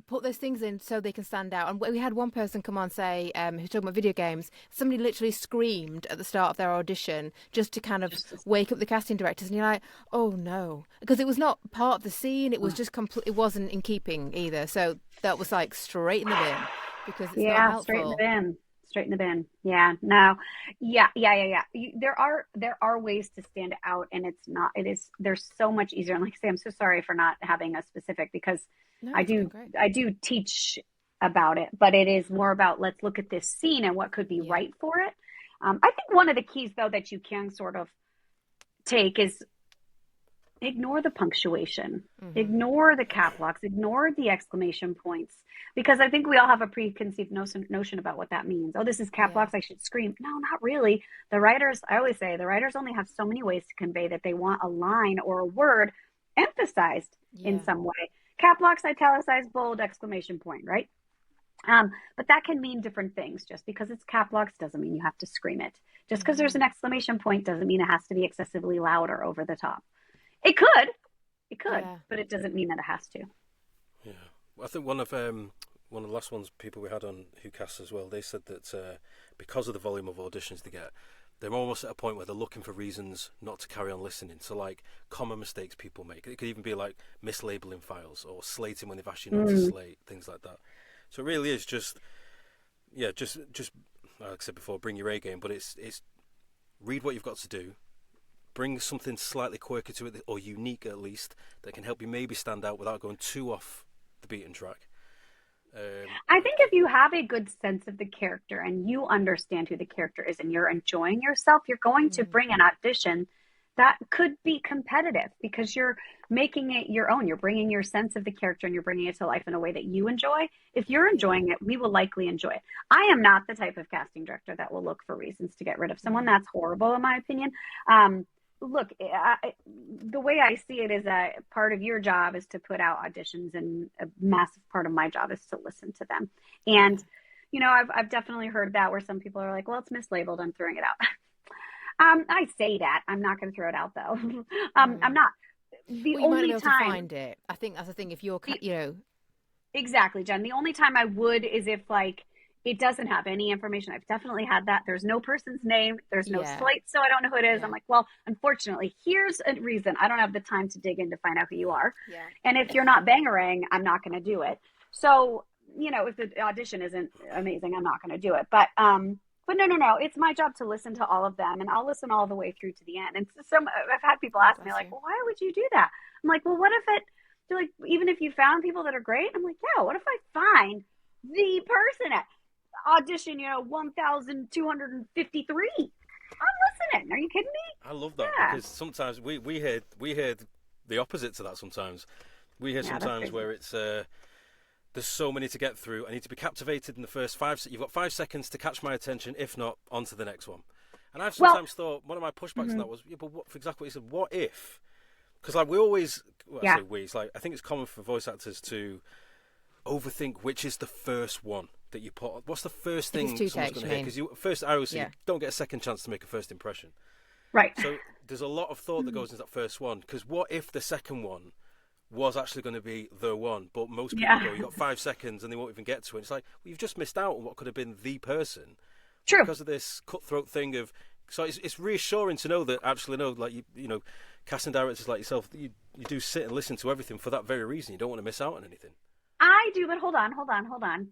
put those things in so they can stand out. And we had one person come on say, who's talking about video games, somebody literally screamed at the start of their audition just to kind of wake up the casting directors, and you're like, oh no, because it was not part of the scene, it was just it wasn't in keeping either. So that was like straight in the bin because it's not helpful. Straight in the bin. Yeah. No. Yeah. There are ways to stand out, and they're so much easier. And like I say, I'm so sorry for not having a specific, because I do teach about it, but it is more about, let's look at this scene and what could be right for it. I think one of the keys though that you can sort of take is ignore the punctuation, ignore the cap locks, ignore the exclamation points, because I think we all have a preconceived notion about what that means. Oh, this is cap locks, I should scream. No, not really. I always say the writers only have so many ways to convey that they want a line or a word emphasized in some way. Cap locks, italicized, bold, exclamation point, right? But that can mean different things. Just because it's cap locks doesn't mean you have to scream it. Just because there's an exclamation point doesn't mean it has to be excessively loud or over the top. It could, but it doesn't mean that it has to. Yeah, well, I think one of the last ones people we had on Who Casts as well, they said that because of the volume of auditions they get, they're almost at a point where they're looking for reasons not to carry on listening. So like common mistakes people make. It could even be like mislabeling files or slating when they've asked you not to slate, things like that. So it really is just like I said before, bring your A game, but it's read what you've got to do. Bring something slightly quirky to it, or unique at least, that can help you maybe stand out without going too off the beaten track. I think if you have a good sense of the character and you understand who the character is and you're enjoying yourself, you're going to bring an audition that could be competitive because you're making it your own. You're bringing your sense of the character and you're bringing it to life in a way that you enjoy. If you're enjoying it, we will likely enjoy it. I am not the type of casting director that will look for reasons to get rid of someone. That's horrible, in my opinion. Look, the way I see it is that part of your job is to put out auditions, and a massive part of my job is to listen to them. And, you know, I've definitely heard that where some people are like, well, it's mislabeled, I'm throwing it out. I say that. I'm not going to throw it out, though. I'm not. The well, only you might be able time to find it. I think that's the thing. If you're, you know. Exactly, Jen. The only time I would is if, like, it doesn't have any information. I've definitely had that. There's no person's name. There's no slate, so I don't know who it is. I'm like, well, unfortunately, here's a reason. I don't have the time to dig in to find out who you are. Yeah. And if you're not bangerang, I'm not going to do it. So, you know, if the audition isn't amazing, I'm not going to do it. But no. It's my job to listen to all of them, and I'll listen all the way through to the end. And I've had people ask me, like, well, why would you do that? I'm like, well, what if they're like, even if you found people that are great? I'm like, yeah, what if I find the person at audition, 1,253? I'm listening. Are you kidding me? I love that because sometimes we hear the opposite to that sometimes. We hear sometimes where it's... there's so many to get through. I need to be captivated in the first 5 seconds. You've got 5 seconds to catch my attention. If not, on to the next one. And I've sometimes thought, one of my pushbacks to that was, but for exactly what you said, what if? Because like we always, I say we, it's like, I think it's common for voice actors to overthink which is the first one that you put. What's the first thing someone's going to hear? Because first, I always say, don't get a second chance to make a first impression. Right. So there's a lot of thought that goes into that first one. Because what if the second one was actually going to be the one, but most people go, you got 5 seconds and they won't even get to it. It's like, well, you've just missed out on what could have been the person. True. Because of this cutthroat thing of, so it's reassuring to know that actually, like, you know, casting directors like yourself, you do sit and listen to everything for that very reason. You don't want to miss out on anything. I do, but hold on.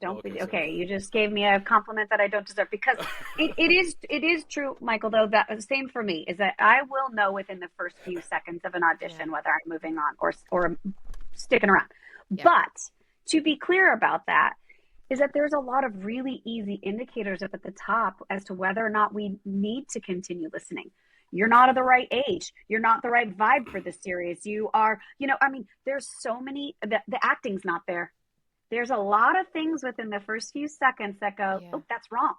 Don't be okay. You just gave me a compliment that I don't deserve, because it is true, Michael. Though that the same for me is that I will know within the first few seconds of an audition whether I'm moving on or sticking around. Yeah. But to be clear about that is that there's a lot of really easy indicators up at the top as to whether or not we need to continue listening. You're not of the right age. You're not the right vibe for the series. You are, there's so many, the acting's not there. There's a lot of things within the first few seconds that go, oh, that's wrong.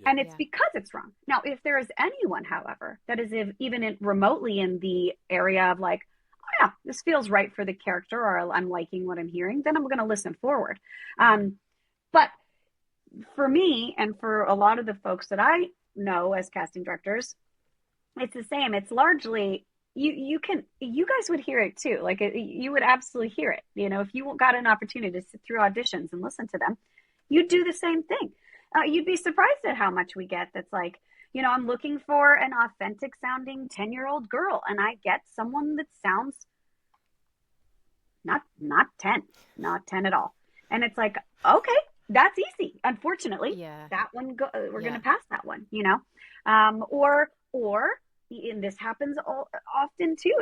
Yeah. And it's because it's wrong. Now, if there is anyone, however, that is even remotely in the area of like, oh yeah, this feels right for the character, or I'm liking what I'm hearing, then I'm going to listen forward. But for me, and for a lot of the folks that I know as casting directors, it's the same. It's largely, you guys would hear it too. Like you would absolutely hear it. If you got an opportunity to sit through auditions and listen to them, you'd do the same thing. You'd be surprised at how much we get. That's like, I'm looking for an authentic sounding 10-year-old girl, and I get someone that sounds not 10 at all. And it's like, okay, that's easy. Unfortunately, that one, we're going to pass that one, or and this happens often too.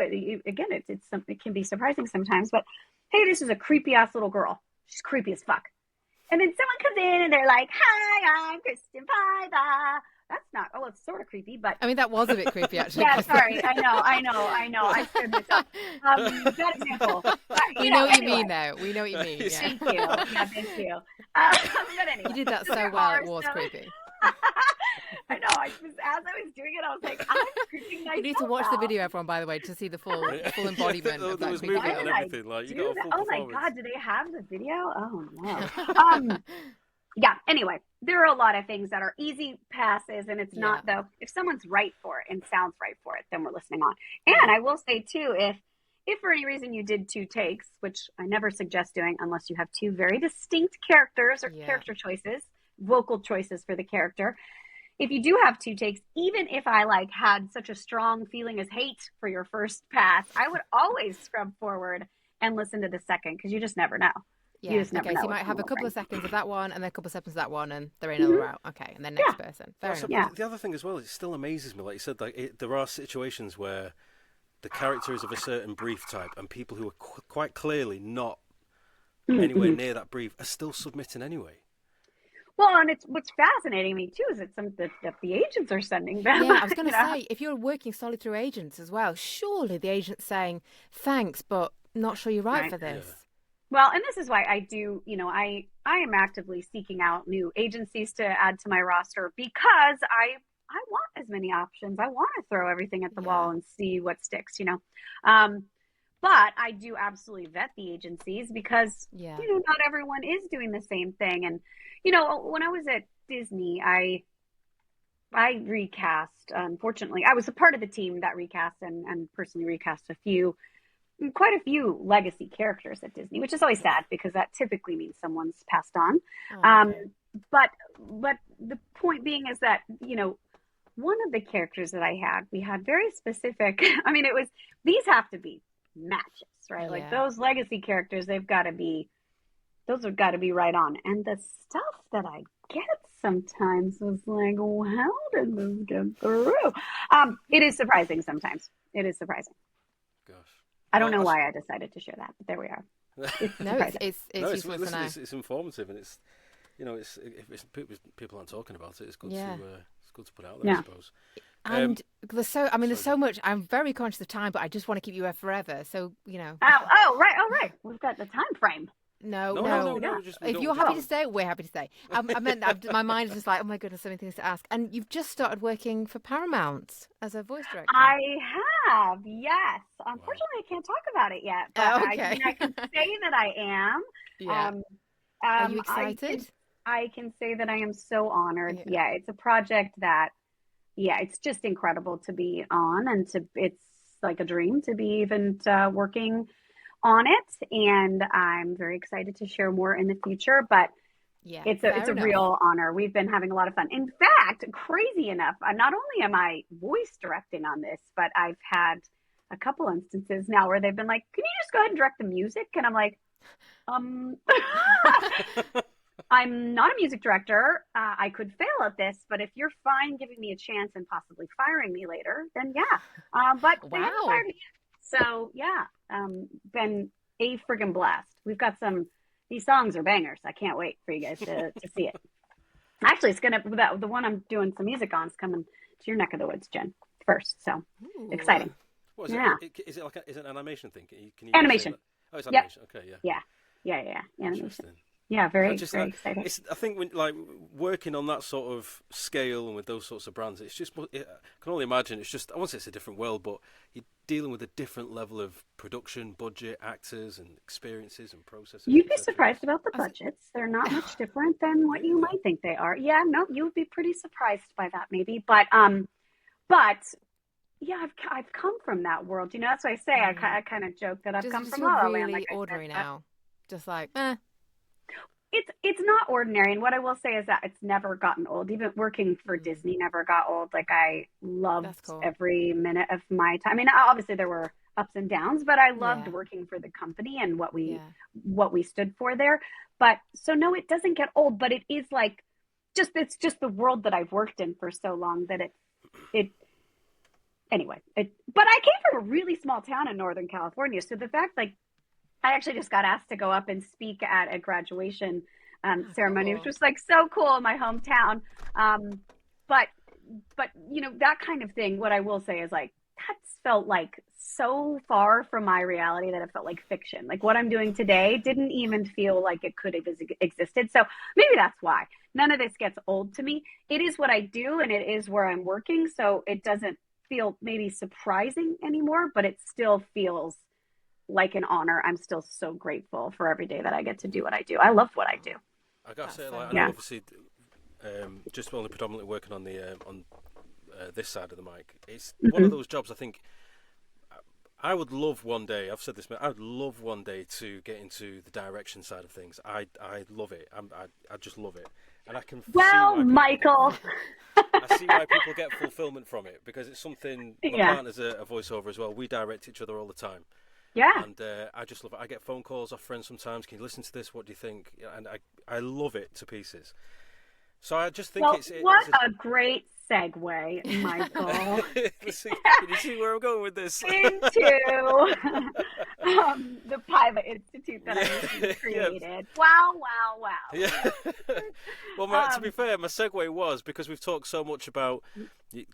Again, it can be surprising sometimes, but hey, this is a creepy ass little girl. She's creepy as fuck. And then someone comes in and they're like, hi, I'm Kristin Paiva. That's not, it's sort of creepy, but. I mean, that was a bit creepy, actually. Yeah, sorry. I know. I screwed myself. Bad example. We know what you mean, though. We know what you mean. Yeah. Thank you. Yeah, thank you. But anyway. You did that so well, it was creepy. I know. As I was doing it, I was like, I'm creeping myself. You need to watch the video, everyone, by the way, to see the full embodiment of that. There was movement and everything. Like, you got a full performance. Oh my God, do they have the video? Oh no. Yeah, anyway, there are a lot of things that are easy passes, and it's not, though. If someone's right for it and sounds right for it, then we're listening on. And I will say, too, if for any reason you did 2 takes, which I never suggest doing unless you have 2 very distinct characters or character choices, vocal choices for the character. If you do have 2 takes, even if I had such a strong feeling as hate for your first pass, I would always scrub forward and listen to the second, because you just never know. Yeah. Okay, so you might have a couple of seconds of that one, and then a couple of seconds of that one, and they're in another route. Okay, and then next person. Fair enough. Yeah. The other thing as well, it still amazes me, like you said, there are situations where the character is of a certain brief type, and people who are quite clearly not anywhere near that brief are still submitting anyway. Well, and it's what's fascinating me too is that some that the agents are sending them. Yeah, I was going to say, if you're working solely through agents as well, surely the agent's saying, thanks, but not sure you're right for this. Yeah. Well, and this is why I do, I am actively seeking out new agencies to add to my roster because I want as many options. I want to throw everything at the wall and see what sticks, But I do absolutely vet the agencies because, not everyone is doing the same thing. And, when I was at Disney, I recast, unfortunately, I was a part of the team that recast and personally recast quite a few legacy characters at Disney, which is always sad because that typically means someone's passed on. Okay. But the point being is that, one of the characters that I had, we had very specific, these have to be matches, right? Like those legacy characters, those have got to be right on. And the stuff that I get sometimes was like, well, how did this get through? It is surprising sometimes. It is surprising. Gosh. I don't know why I decided to share that, but there we are. It's informative, and it's if people aren't talking about it, it's good to put out there, I suppose. And there's so much. I'm very conscious of time, but I just want to keep you here forever. So Oh, right. We've got the time frame. No. If you're happy to stay, we're happy to stay. I meant my mind is just like, oh my goodness, so many things to ask. And you've just started working for Paramount as a voice director. I have, yes. Unfortunately, I can't talk about it yet. But okay. I can say that I am. Yeah. Are you excited? I can say that I am so honored. Yeah, it's a project that, it's just incredible to be on, and it's like a dream to be even working on it, and I'm very excited to share more in the future, but it's a real honor. We've been having a lot of fun. In fact, crazy enough, not only am I voice directing on this, but I've had a couple instances now where they've been like, can you just go ahead and direct the music? And I'm like, I'm not a music director. I could fail at this, but if you're fine giving me a chance and possibly firing me later, then but they haven't fired me yet. So been a friggin' blast. We've got these songs are bangers. I can't wait for you guys to see it. Actually, it's the one I'm doing some music on is coming to your neck of the woods, Jen, first. So exciting. What is it? Is it an animation thing? Can you animation. Oh, it's animation. Okay, Yeah. Animation. Interesting. Yeah, very exciting. I think when working on that sort of scale and with those sorts of brands, it's just I can only imagine. It's just I won't say it's a different world, but you're dealing with a different level of production, budget, actors, and experiences and processes. You'd be surprised about the budgets. They're not much different than what you might think they are. Yeah, no, you would be pretty surprised by that maybe, but yeah, I've come from that world. That's why I say I kind of joke that I've come from La La Land. Like ordinary now, just like It's not ordinary, and what I will say is that it's never gotten old. Even working for Disney never got old. Like I loved every minute of my time. Obviously there were ups and downs, but I loved working for the company and what we stood for there. But so no, it doesn't get old, but it is like it's just the world that I've worked in for so long that anyway. But I came from a really small town in Northern California, so the fact I actually just got asked to go up and speak at a graduation ceremony, which was so cool in my hometown. But that kind of thing, what I will say is that's felt so far from my reality that it felt like fiction. Like what I'm doing today didn't even feel like it could have existed. So maybe that's why none of this gets old to me. It is what I do and it is where I'm working. So it doesn't feel maybe surprising anymore, but it still feels like an honor. I'm still so grateful for every day that I get to do what I do. I love what I do. I gotta say, I know obviously, just only predominantly working on the this side of the mic. It's one of those jobs. I think I would love one day. I've said this. I would love one day to get into the direction side of things. I love it. I just love it, and I can. Well, Michael. I see why people get fulfillment from it because it's something. My partner's a voiceover as well. We direct each other all the time. Yeah. And I just love it. I get phone calls off friends sometimes. Can you listen to this? What do you think? And I love it to pieces. So I just think what a great segue, Michael, Can you see where I'm going with this? into the Paiva Institute that I recently created. Yeah. Wow, wow, wow. Yeah. Well, to be fair, my segue was because we've talked so much about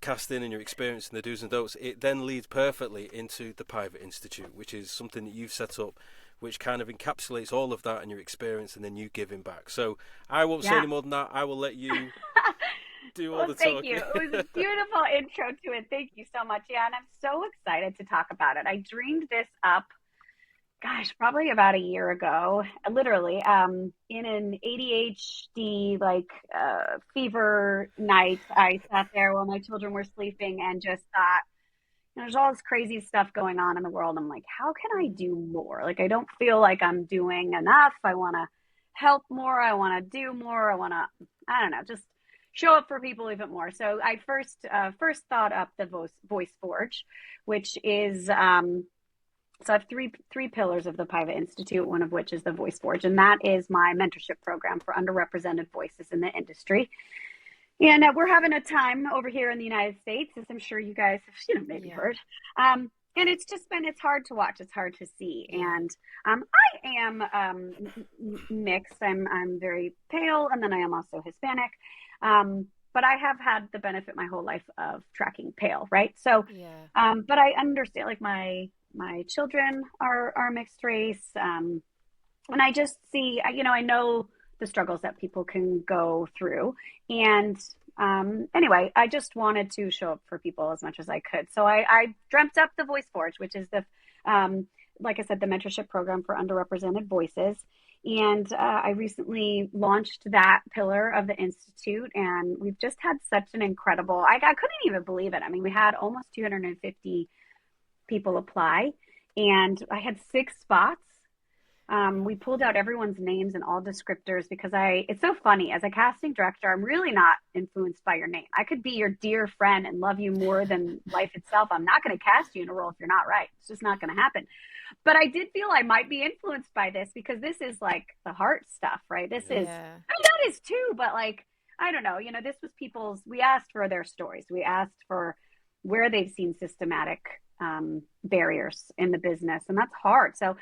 casting and your experience in the do's and don'ts, it then leads perfectly into the Paiva Institute, which is something that you've set up, which kind of encapsulates all of that and your experience, and then you giving back. So I won't say any more than that. I will let you do all the talking. Thank you. It was a beautiful intro to it. Thank you so much. Yeah, and I'm so excited to talk about it. I dreamed this up, probably about a year ago, literally, in an ADHD, fever night. I sat there while my children were sleeping and just thought, there's all this crazy stuff going on in the world. I'm like, how can I do more? Like, I don't feel like I'm doing enough. I want to help more. I want to do more. I want to, I don't know, just show up for people even more. So I first thought up the Voice Forge, which is, so I have three pillars of the Paiva Institute, one of which is the Voice Forge. And that is my mentorship program for underrepresented voices in the industry. And we're having a time over here in the United States, as I'm sure you guys have, maybe heard. And it's just been, it's hard to watch. It's hard to see. And I am mixed. I'm very pale, and then I am also Hispanic. But I have had the benefit my whole life of tracking pale, right? So, but I understand, like my children are mixed race. And I just see, I know the struggles that people can go through. And anyway, I just wanted to show up for people as much as I could. So I dreamt up the Voice Forge, which is the, like I said, the mentorship program for underrepresented voices. And I recently launched that pillar of the Institute, and we've just had such an incredible, I couldn't even believe it. I mean, we had almost 250 people apply, and I had 6 spots. We pulled out everyone's names and all descriptors because it's so funny. As a casting director, I'm really not influenced by your name. I could be your dear friend and love you more than life itself. I'm not going to cast you in a role if you're not right. It's just not going to happen. But I did feel I might be influenced by this because this is like the heart stuff, right? This is, I mean, that is too, but like, I don't know, this was we asked for their stories. We asked for where they've seen systematic barriers in the business, and that's hard. So,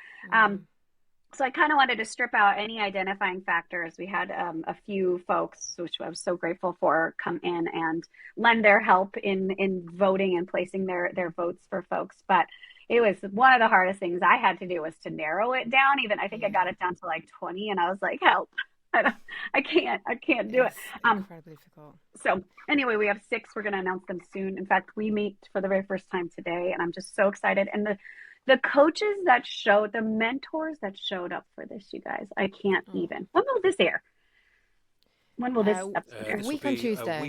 so I kind of wanted to strip out any identifying factors. We had a few folks, which I was so grateful for, come in and lend their help in voting and placing their votes for folks. But it was one of the hardest things I had to do was to narrow it down. Even I think I got it down to like 20, and I was like, help. I can't do it. Incredibly difficult. So anyway, we have 6. We're going to announce them soon. In fact, we meet for the very first time today, and I'm just so excited. And the coaches the mentors that showed up for this, you guys, I can't even. When will this air? When will this air? Week on Tuesday. A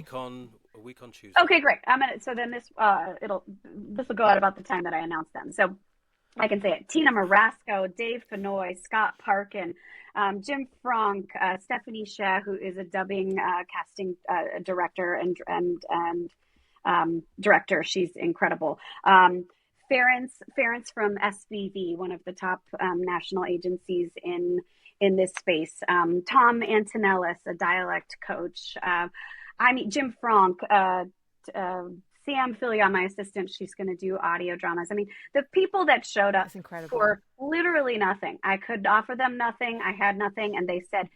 week on Tuesday. Okay, great. So then this will go out about the time that I announce them. So I can say it. Tina Marasco, Dave Fenoy, Scott Parkin, Jim Frank, Stephanie Sheh, who is a dubbing casting director and director. She's incredible. Ference from SVV, one of the top national agencies in this space. Tom Antonellis, a dialect coach. Jim Frank, Sam Filia, my assistant, she's going to do audio dramas. I mean, the people that showed up for literally nothing. I could offer them nothing. I had nothing. And they said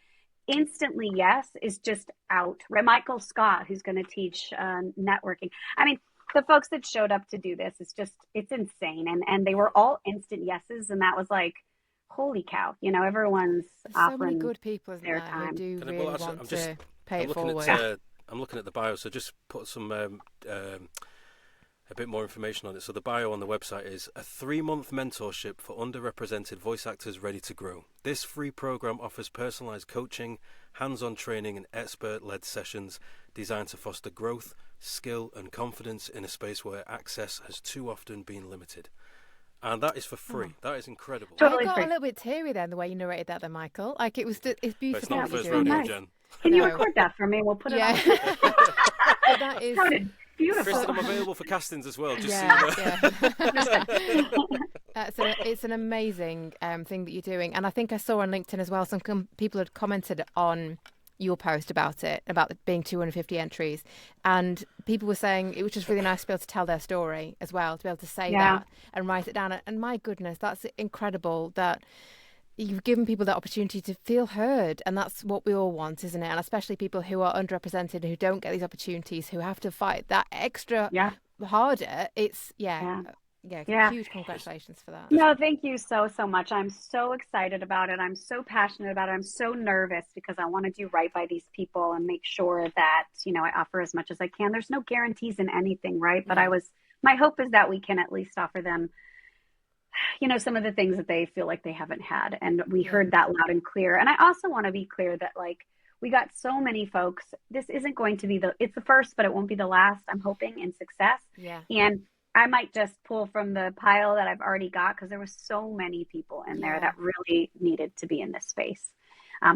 instantly yes is just out. Michael Scott, who's going to teach networking. I mean, the folks that showed up to do this, it's insane. And they were all instant yeses. And that was like, holy cow, everyone's offering so many good people their time. Who do really want to pay it forward. I'm looking at the bio, so just put some a bit more information on it. So the bio on the website is a 3-month mentorship for underrepresented voice actors ready to grow. This free program offers personalized coaching, hands-on training, and expert-led sessions designed to foster growth, skill, and confidence in a space where access has too often been limited. And that is for free. That is incredible. Totally I got a little bit teary then, the way you narrated that there, Michael. Like, it's beautiful. It's not the first rodeo, Jen. Can you record that for me? We'll put it on. That is beautiful. Kristin, I'm available for castings as well. It's an amazing thing that you're doing. And I think I saw on LinkedIn as well, some people had commented on your post about it, about it being 250 entries, and people were saying it was just really nice to be able to tell their story as well, to be able to say that and write it down. And my goodness, that's incredible that you've given people that opportunity to feel heard, and that's what we all want, isn't it? And especially people who are underrepresented, who don't get these opportunities, who have to fight that extra harder. It's huge congratulations for that. No, thank you so much. I'm so excited about it. I'm so passionate about it. I'm so nervous because I want to do right by these people and make sure that, you know, I offer as much as I can. There's no guarantees in anything, right? But my hope is that we can at least offer them, you know, some of the things that they feel like they haven't had. And we heard that loud and clear. And I also want to be clear that, like, we got so many folks. This isn't going to be it's the first, but it won't be the last, I'm hoping, in success. Yeah. And I might just pull from the pile that I've already got, because there were so many people in there that really needed to be in this space.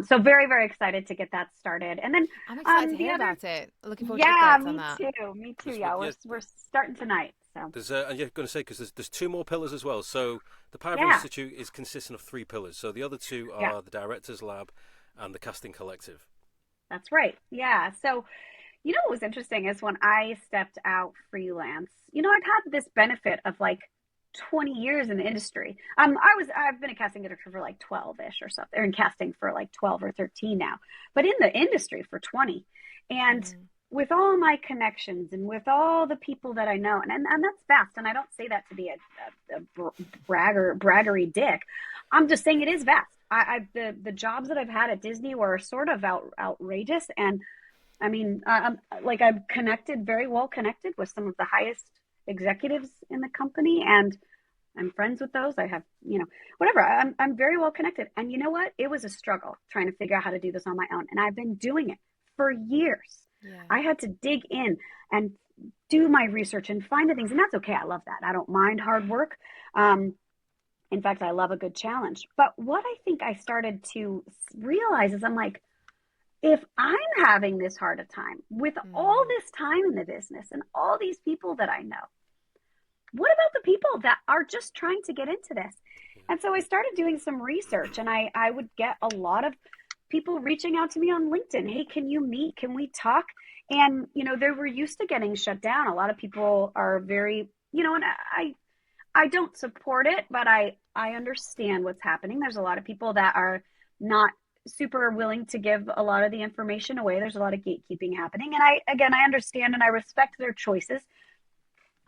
So very, very excited to get that started. And then I'm excited to hear about it. Looking forward to updates on that. Me too. Yeah, we're starting tonight. So there's and you're going to say, because there's two more pillars as well. So the Paiva Institute is consisting of 3 pillars. So the other 2 are the Directors Lab and the Casting Collective. That's right. Yeah. So, you know, what was interesting is when I stepped out freelance, you know, I've had this benefit of like 20 years in the industry. I've been a casting director for like 12-ish or something, or in casting for like 12 or 13 now, but in the industry for 20. And with all my connections and with all the people that I know, and that's vast. And I don't say that to be a braggery dick. I'm just saying it is vast. The jobs that I've had at Disney were sort of outrageous. And I mean, I'm very well connected with some of the highest executives in the company, and I'm friends with those. I have, you know, whatever. I'm very well connected. And you know what? It was a struggle trying to figure out how to do this on my own. And I've been doing it for years. Yeah. I had to dig in and do my research and find the things. And that's okay. I love that. I don't mind hard work. In fact, I love a good challenge. But what I think I started to realize is I'm like, if I'm having this hard a time with all this time in the business and all these people that I know, what about the people that are just trying to get into this? And so I started doing some research, and I would get a lot of people reaching out to me on LinkedIn. Hey, can you meet? Can we talk? And, you know, they were used to getting shut down. A lot of people are very, you know, and I don't support it, but I understand what's happening. There's a lot of people that are not super willing to give a lot of the information away. There's a lot of gatekeeping happening. And I understand and I respect their choices,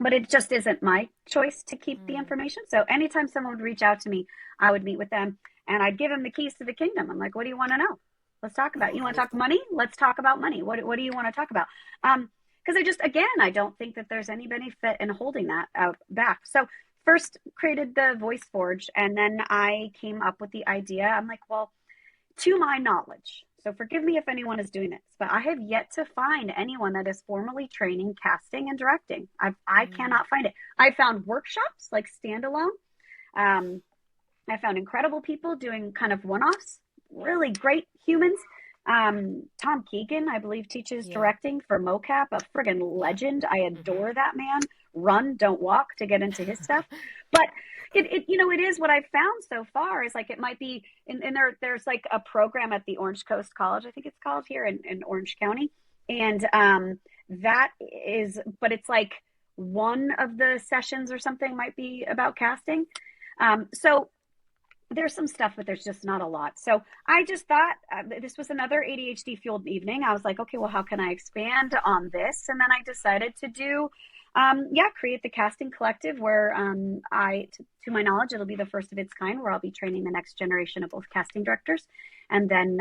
but it just isn't my choice to keep the information. So anytime someone would reach out to me, I would meet with them and I'd give them the keys to the kingdom. I'm like, what do you want to know? Let's talk about it. You want to talk money? Let's talk about money. What do you want to talk about? Because I don't think that there's any benefit in holding that out back. So first created the Voice Forge, and then I came up with the idea. I'm like, well, to my knowledge, so forgive me if anyone is doing this, but I have yet to find anyone that is formally training casting and directing. I cannot find it. I found workshops like standalone. I found incredible people doing kind of one-offs, really great humans. Tom Keegan, I believe, teaches directing for MoCap, a friggin' legend. I adore that man. Run, don't walk to get into his stuff. But it is what I've found so far is like, it might be there's like a program at the Orange Coast College, I think it's called, here in Orange County. And but it's like one of the sessions or something might be about casting. So there's some stuff, but there's just not a lot. So I just thought this was another ADHD fueled evening. I was like, okay, well, how can I expand on this? And then I decided to do, create the Casting Collective, where to my knowledge, it'll be the first of its kind, where I'll be training the next generation of both casting directors, and then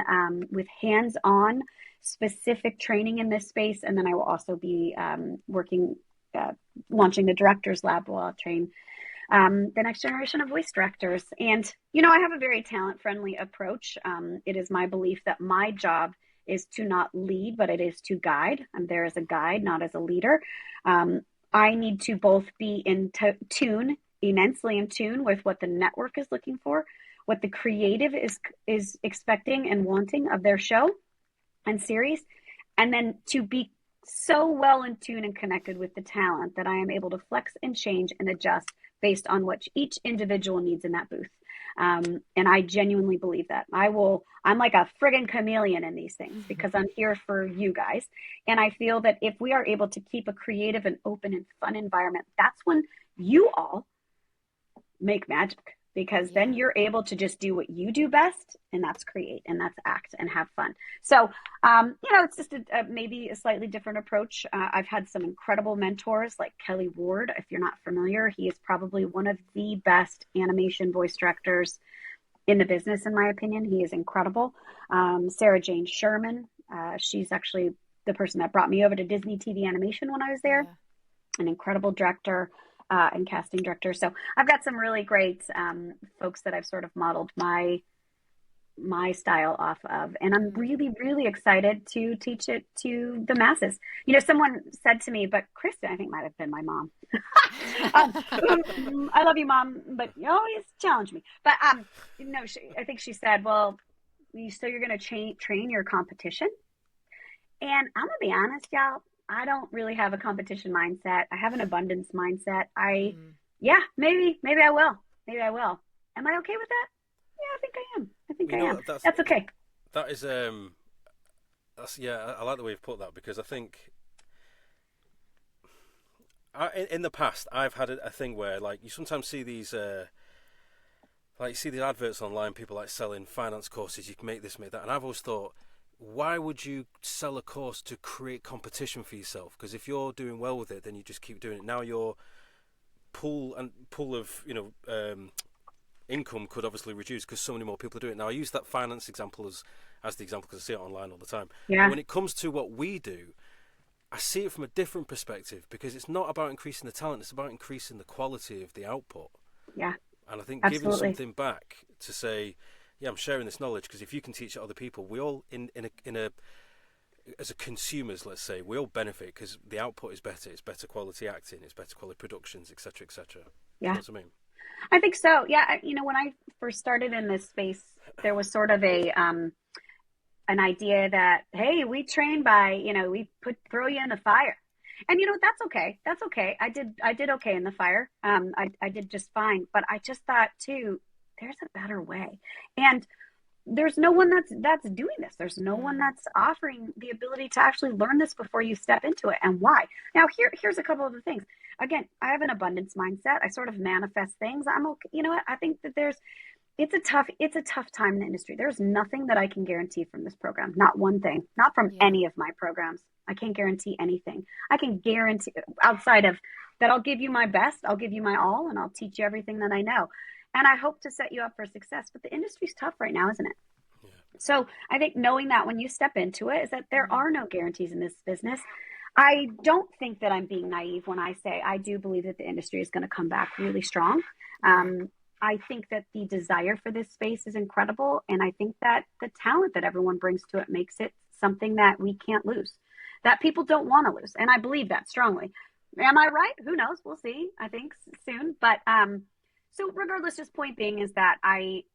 with hands-on specific training in this space. And then I will also be launching the Directors Lab, where I'll train the next generation of voice directors. And, you know, I have a very talent-friendly approach. It is my belief that my job is to not lead, but it is to guide. I'm there as a guide, not as a leader. I need to both be immensely in tune with what the network is looking for, what the creative is expecting and wanting of their show and series, and then to be so well in tune and connected with the talent that I am able to flex and change and adjust based on what each individual needs in that booth. And I genuinely believe that. I'm like a friggin' chameleon in these things because I'm here for you guys. And I feel that if we are able to keep a creative and open and fun environment, that's when you all make magic, because then you're able to just do what you do best, and that's create, and that's act and have fun. So, it's just maybe a slightly different approach. I've had some incredible mentors like Kelly Ward. If you're not familiar, he is probably one of the best animation voice directors in the business, in my opinion. He is incredible. Sarah Jane Sherman, she's actually the person that brought me over to Disney TV animation when I was there. An incredible director. And casting director. So I've got some really great folks that I've sort of modeled my style off of. And I'm really, really excited to teach it to the masses. Someone said to me, but Kristin, I think might have been my mom. I love you, Mom, but you always challenge me. But, I think she said, well, so you're going to train your competition? And I'm going to be honest, y'all. I don't really have a competition mindset. I have an abundance mindset. Maybe I will. Maybe I will. Am I okay with that? Yeah, I think I am. I think I am. That's okay. That is, I like the way you've put that, because I think in the past, I've had a thing where, like, you sometimes see these, you see these adverts online, people like selling finance courses, you can make this, make that. And I've always thought, why would you sell a course to create competition for yourself? Because if you're doing well with it, then you just keep doing it. Now your pool of income could obviously reduce because so many more people do it. Now I use that finance example as the example because I see it online all the time. Yeah. But when it comes to what we do, I see it from a different perspective, because it's not about increasing the talent; it's about increasing the quality of the output. Yeah. And I think Absolutely. giving something back to say, yeah, I'm sharing this knowledge, because if you can teach it to other people, we all as a consumers, let's say, we all benefit because the output is better. It's better quality acting, it's better quality productions, etc., etc. Yeah, you know what I mean? I think so. Yeah, when I first started in this space, there was sort of an idea that, hey, we train by, we throw you in the fire, and that's okay. That's okay. I did okay in the fire. I did just fine, but I just thought too, there's a better way. And there's no one that's doing this. There's no one that's offering the ability to actually learn this before you step into it. And why? Now, here's a couple of the things. Again, I have an abundance mindset. I sort of manifest things. I'm okay. You know what? I think that it's a tough time in the industry. There's nothing that I can guarantee from this program. Not one thing. Not from any of my programs. I can't guarantee anything. I can guarantee outside of that I'll give you my best. I'll give you my all, and I'll teach you everything that I know. And I hope to set you up for success. But the industry's tough right now, isn't it? Yeah. So I think knowing that when you step into it is that there are no guarantees in this business. I don't think that I'm being naive when I say I do believe that the industry is going to come back really strong. I think that the desire for this space is incredible. And I think that the talent that everyone brings to it makes it something that we can't lose, that people don't want to lose. And I believe that strongly. Am I right? Who knows? We'll see, I think, soon. But so regardless, just point being is that I'm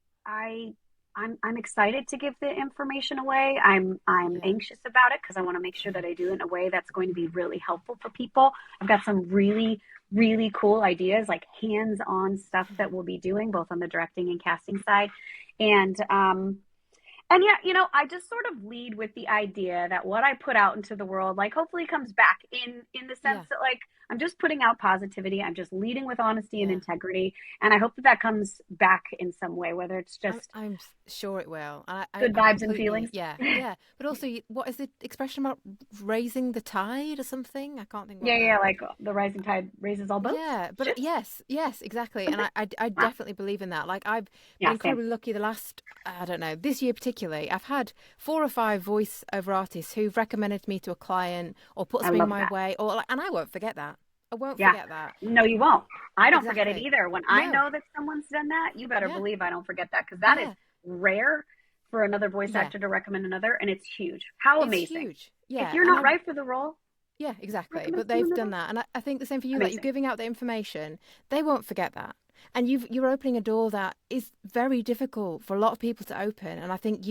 excited to give the information away. I'm anxious about it because I want to make sure that I do it in a way that's going to be really helpful for people. I've got some really, really cool ideas, like hands-on stuff that we'll be doing both on the directing and casting side. And yeah, I just sort of lead with the idea that what I put out into the world, like, hopefully comes back in the sense that, like, I'm just putting out positivity. I'm just leading with honesty and integrity. And I hope that comes back in some way, whether it's just... I'm sure it will. Good vibes and feelings. Yeah, yeah. But also, what is the expression about raising the tide or something? I can't think. Yeah, like the rising tide raises all boats. Yeah, but yes, exactly. And I definitely believe in that. Like, I've been incredibly lucky the last, I don't know, this year particularly, I've had 4 or 5 voiceover artists who've recommended me to a client or put something my way, and I won't forget that. I won't forget that. No, you won't. I don't forget it either. When I know that someone's done that, you better believe I don't forget that, because that is rare for another voice actor to recommend another, and it's huge. How amazing. It's huge. Yeah. If you're not right for the role. Yeah, exactly. But they've done that. And I think the same for you. Like, you're giving out the information. They won't forget that. And you're opening a door that is very difficult for a lot of people to open. And I think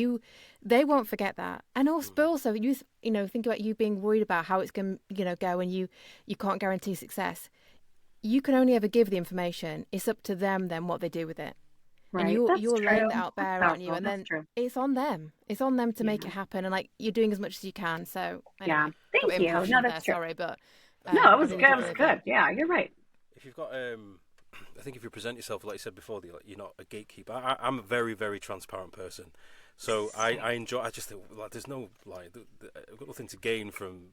they won't forget that. And also you think about you being worried about how it's going to go, and you can't guarantee success. You can only ever give the information. It's up to them then what they do with it. Right. And you're That's laying true. that out That's there, aren't you? thoughtful. And That's then true. it's on them. It's on them to make Yeah. it happen. And like you're doing as much as you can. So Yeah. anyway, got a Thank bit you. No, impassioned that's there. true. Sorry, but No, I it was really good. do It was believe good. it. Yeah, you're right. If you've got, I think if you present yourself, like you said before, you're not a gatekeeper. I'm a very, very transparent person. So I enjoy, I just think, like, there's no, like, I've got nothing to gain from,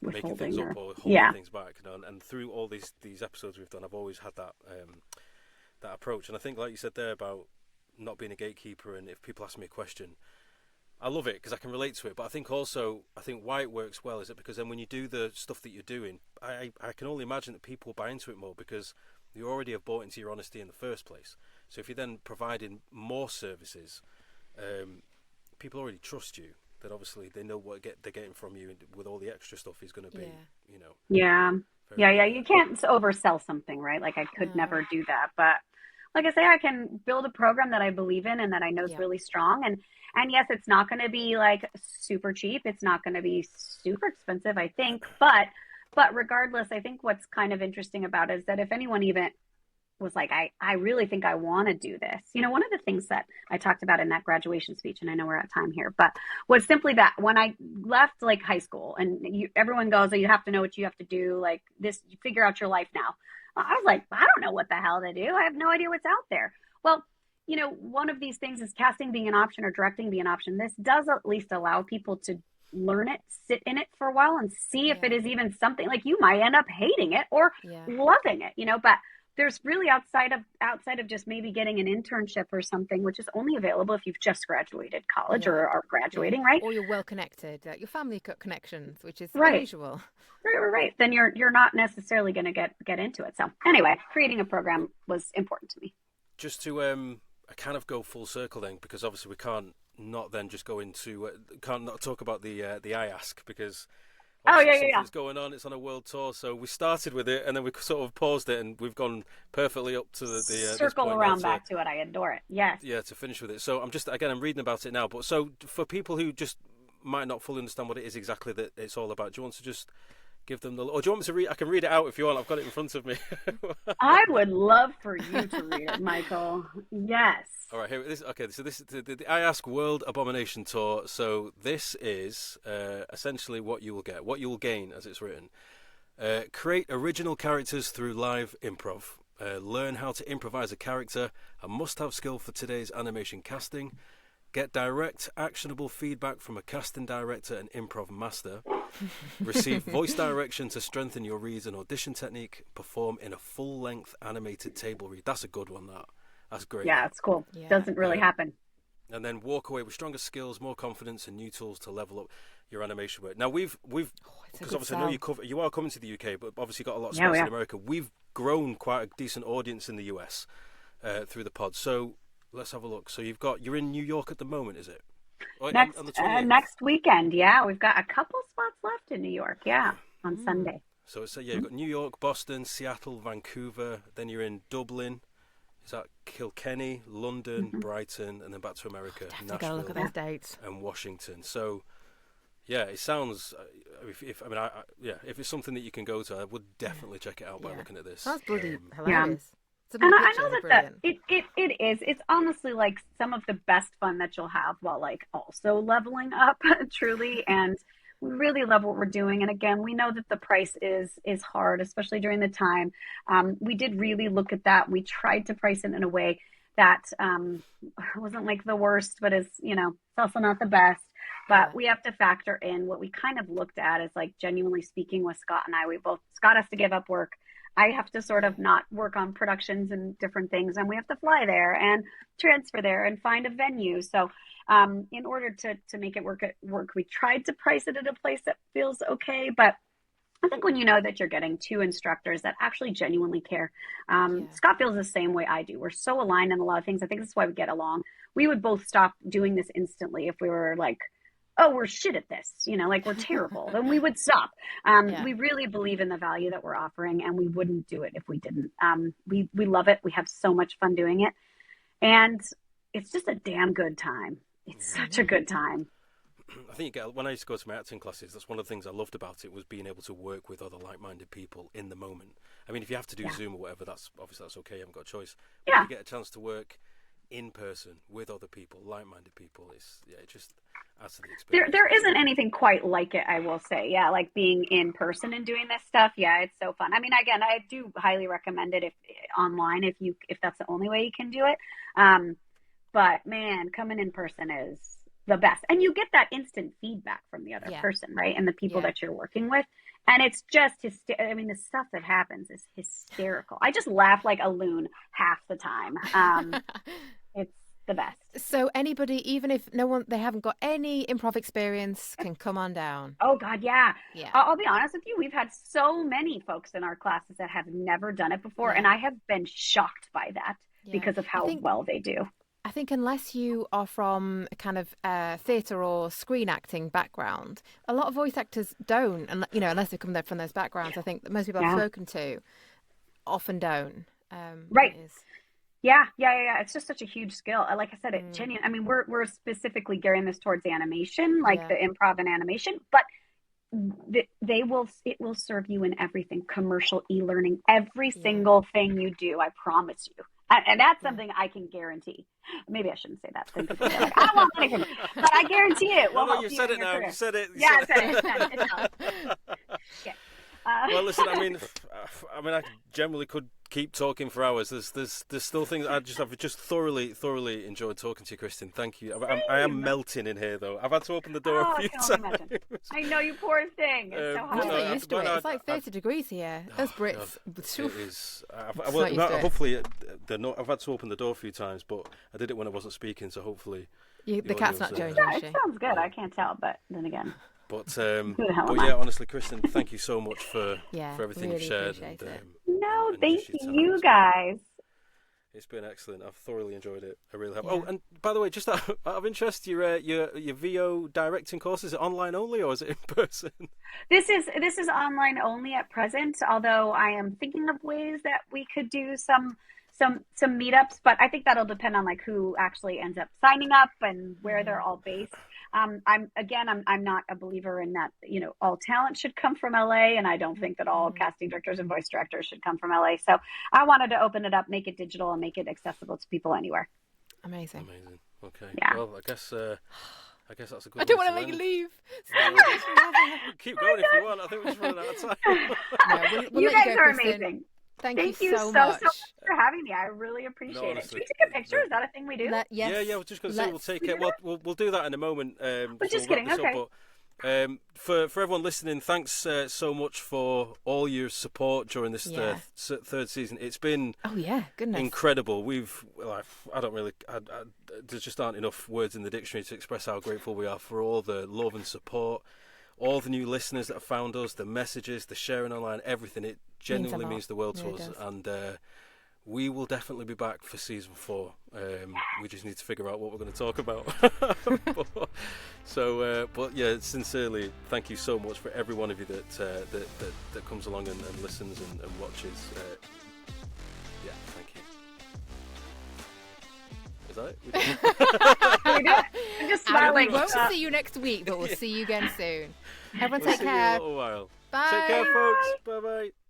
making things up or holding things back. And through all these episodes we've done, I've always had that that approach. And I think, like you said there about not being a gatekeeper, and if people ask me a question, I love it because I can relate to it. But I think why it works well is that because then when you do the stuff that you're doing, I can only imagine that people buy into it more because you already have bought into your honesty in the first place. So if you're then providing more services, people already trust you. That obviously they know what they're getting from you, and with all the extra stuff is going to be, Yeah. very, Yeah. You can't oversell something, right? Like I could never do that. But like I say, I can build a program that I believe in and that I know is really strong. And yes, it's not going to be like super cheap. It's not going to be super expensive, I think. But regardless, I think what's kind of interesting about it is that if anyone even was like, I really think I want to do this. One of the things that I talked about in that graduation speech, and I know we're out of time here, but was simply that when I left like high school and everyone goes, oh, you have to know what you have to do. Like this, you figure out your life now. I was like, I don't know what the hell to do. I have no idea what's out there. Well, one of these things is casting being an option or directing being an option. This does at least allow people to learn it, sit in it for a while and see if it is even something. Like you might end up hating it or loving it, but there's really outside of just maybe getting an internship or something, which is only available if you've just graduated college or are graduating, right? Or you're well connected, your family connections, which is right. unusual. Right. Then you're not necessarily going to get into it. So anyway, creating a program was important to me. Just to kind of go full circle then, because obviously we can't not then just go into can't not talk about the I Ask because. Something's going on. It's on a world tour, so we started with it, and then we sort of paused it, and we've gone perfectly up to the circle around back to it. I adore it. Yes. Yeah, to finish with it. So I'm reading about it now. But so for people who just might not fully understand what it is exactly that it's all about, do you want to just give them or do you want me to read? I can read it out if you want. I've got it in front of me. I would love for you to read it, Michael. Yes. All right, here. So this is the I Ask World Abomination Tour. So this is essentially what you will get, what you will gain, as it's written. Create original characters through live improv. Learn how to improvise a character, a must-have skill for today's animation casting. Get direct, actionable feedback from a casting director and improv master. Receive voice direction to strengthen your reads and audition technique. Perform in a full-length animated table read. That's a good one, That's great. Yeah, it's cool. Yeah. Doesn't really happen. And then walk away with stronger skills, more confidence, and new tools to level up your animation work. Now we've because obviously I know you are coming to the UK, but obviously got a lot of space in America. We've grown quite a decent audience in the US through the pod. So let's have a look. So you're in New York at the moment, is it? Next weekend, yeah. We've got a couple spots left in New York, on Sunday. So you've got New York, Boston, Seattle, Vancouver. Then you're in Dublin. Is that Kilkenny, London, Brighton, and then back to America, Nashville, look at those dates, and Washington. So, yeah, it sounds. If it's something that you can go to, I would definitely check it out by looking at this. That's bloody hilarious. And I know that it is. It's honestly like some of the best fun that you'll have while like also leveling up, truly. And we really love what we're doing. And again, we know that the price is hard, especially during the time. We did really look at that. We tried to price it in a way that wasn't like the worst, but is, it's also not the best. But we have to factor in what we kind of looked at is like genuinely speaking with Scott and I, Scott has to give up work. I have to sort of not work on productions and different things, and we have to fly there and transfer there and find a venue. So in order to make it work, we tried to price it at a place that feels okay. But I think when you know that you're getting two instructors that actually genuinely care, Scott feels the same way I do. We're so aligned in a lot of things. I think this is why we get along. We would both stop doing this instantly if we were like, oh, we're shit at this, like we're terrible, then we would stop. We really believe in the value that we're offering, and we wouldn't do it if we didn't. We love it. We have so much fun doing it. And it's just a damn good time. It's such a good time. I think when I used to go to my acting classes, that's one of the things I loved about it, was being able to work with other like-minded people in the moment. I mean, if you have to do Zoom or whatever, that's okay. You haven't got a choice. But if you get a chance to work in person with other people, like-minded people, it just adds to the experience. There isn't anything quite like it, I will say. Yeah, like being in person and doing this stuff. Yeah, it's so fun. I mean, again, I do highly recommend it if online, if that's the only way you can do it. But man, coming in person is the best, and you get that instant feedback from the other person, right? And the people that you're working with. And it's just, I mean, the stuff that happens is hysterical. I just laugh like a loon half the time. It's the best. So anybody, even if they haven't got any improv experience, can come on down. Oh God, yeah. I'll be honest with you. We've had so many folks in our classes that have never done it before, and I have been shocked by that because of how well they do. I think unless you are from a kind of theatre or screen acting background, a lot of voice actors don't, and unless they come from those backgrounds. I think that most people I've spoken to often don't. Right. Yeah. It's just such a huge skill. Like I said, I mean, we're specifically gearing this towards animation, like the improv and animation, but it will serve you in everything, commercial, e-learning, every single thing you do. I promise you. And that's something I can guarantee. Maybe I shouldn't say that. Like, I don't want money from it, but I guarantee it. No, you said it now. You said it. I said it. Okay. Well, listen. I mean, I generally could keep talking for hours. There's still things I've just thoroughly enjoyed talking to you, Kristin. Thank you. I am melting in here, though. I've had to open the door a few times. I know, you poor thing. It's so hot. I'm used to it. It's like 30 degrees here. Us Brits. It is. Hopefully, I've had to open the door a few times, but I did it when I wasn't speaking, so hopefully the cat's not joining. Yeah, it sounds good. I can't tell, but then again. But yeah, honestly, Kristin, thank you so much for everything you've shared. No, thank you guys. It's been excellent. I've thoroughly enjoyed it. I really have. Yeah. Oh, and by the way, just out of interest, your VO directing course, is it online only or is it in person? This is online only at present. Although I am thinking of ways that we could do some meetups, but I think that'll depend on like who actually ends up signing up and where they're all based. I'm not a believer in that, all talent should come from LA, and I don't think that all casting directors and voice directors should come from LA. So I wanted to open it up, make it digital, and make it accessible to people anywhere. Amazing. Okay. Yeah. Well, I guess that's a good. I don't want to make you leave. Keep going if you want. I think we're just running out of time. We'll you guys are amazing. Thank you so much for having me. I really appreciate it. Should we take a picture? Is that a thing we do? Yes. Yeah. I was just going to say we'll take it. We'll do that in a moment. Just kidding. Okay. For everyone listening, thanks so much for all your support during this third season. It's been incredible. There just aren't enough words in the dictionary to express how grateful we are for all the love and support. All the new listeners that have found us, the messages, the sharing online, everything. It genuinely means the world to us. And we will definitely be back for season 4. We just need to figure out what we're going to talk about. But yeah, sincerely, thank you so much for every one of you that comes along and listens and watches. Yeah, thank you. Is that it? I'm just smiling. We won't see you next week, but we'll see you again soon. Everyone take care. See you in a little while. Bye. Take care, folks. Bye-bye.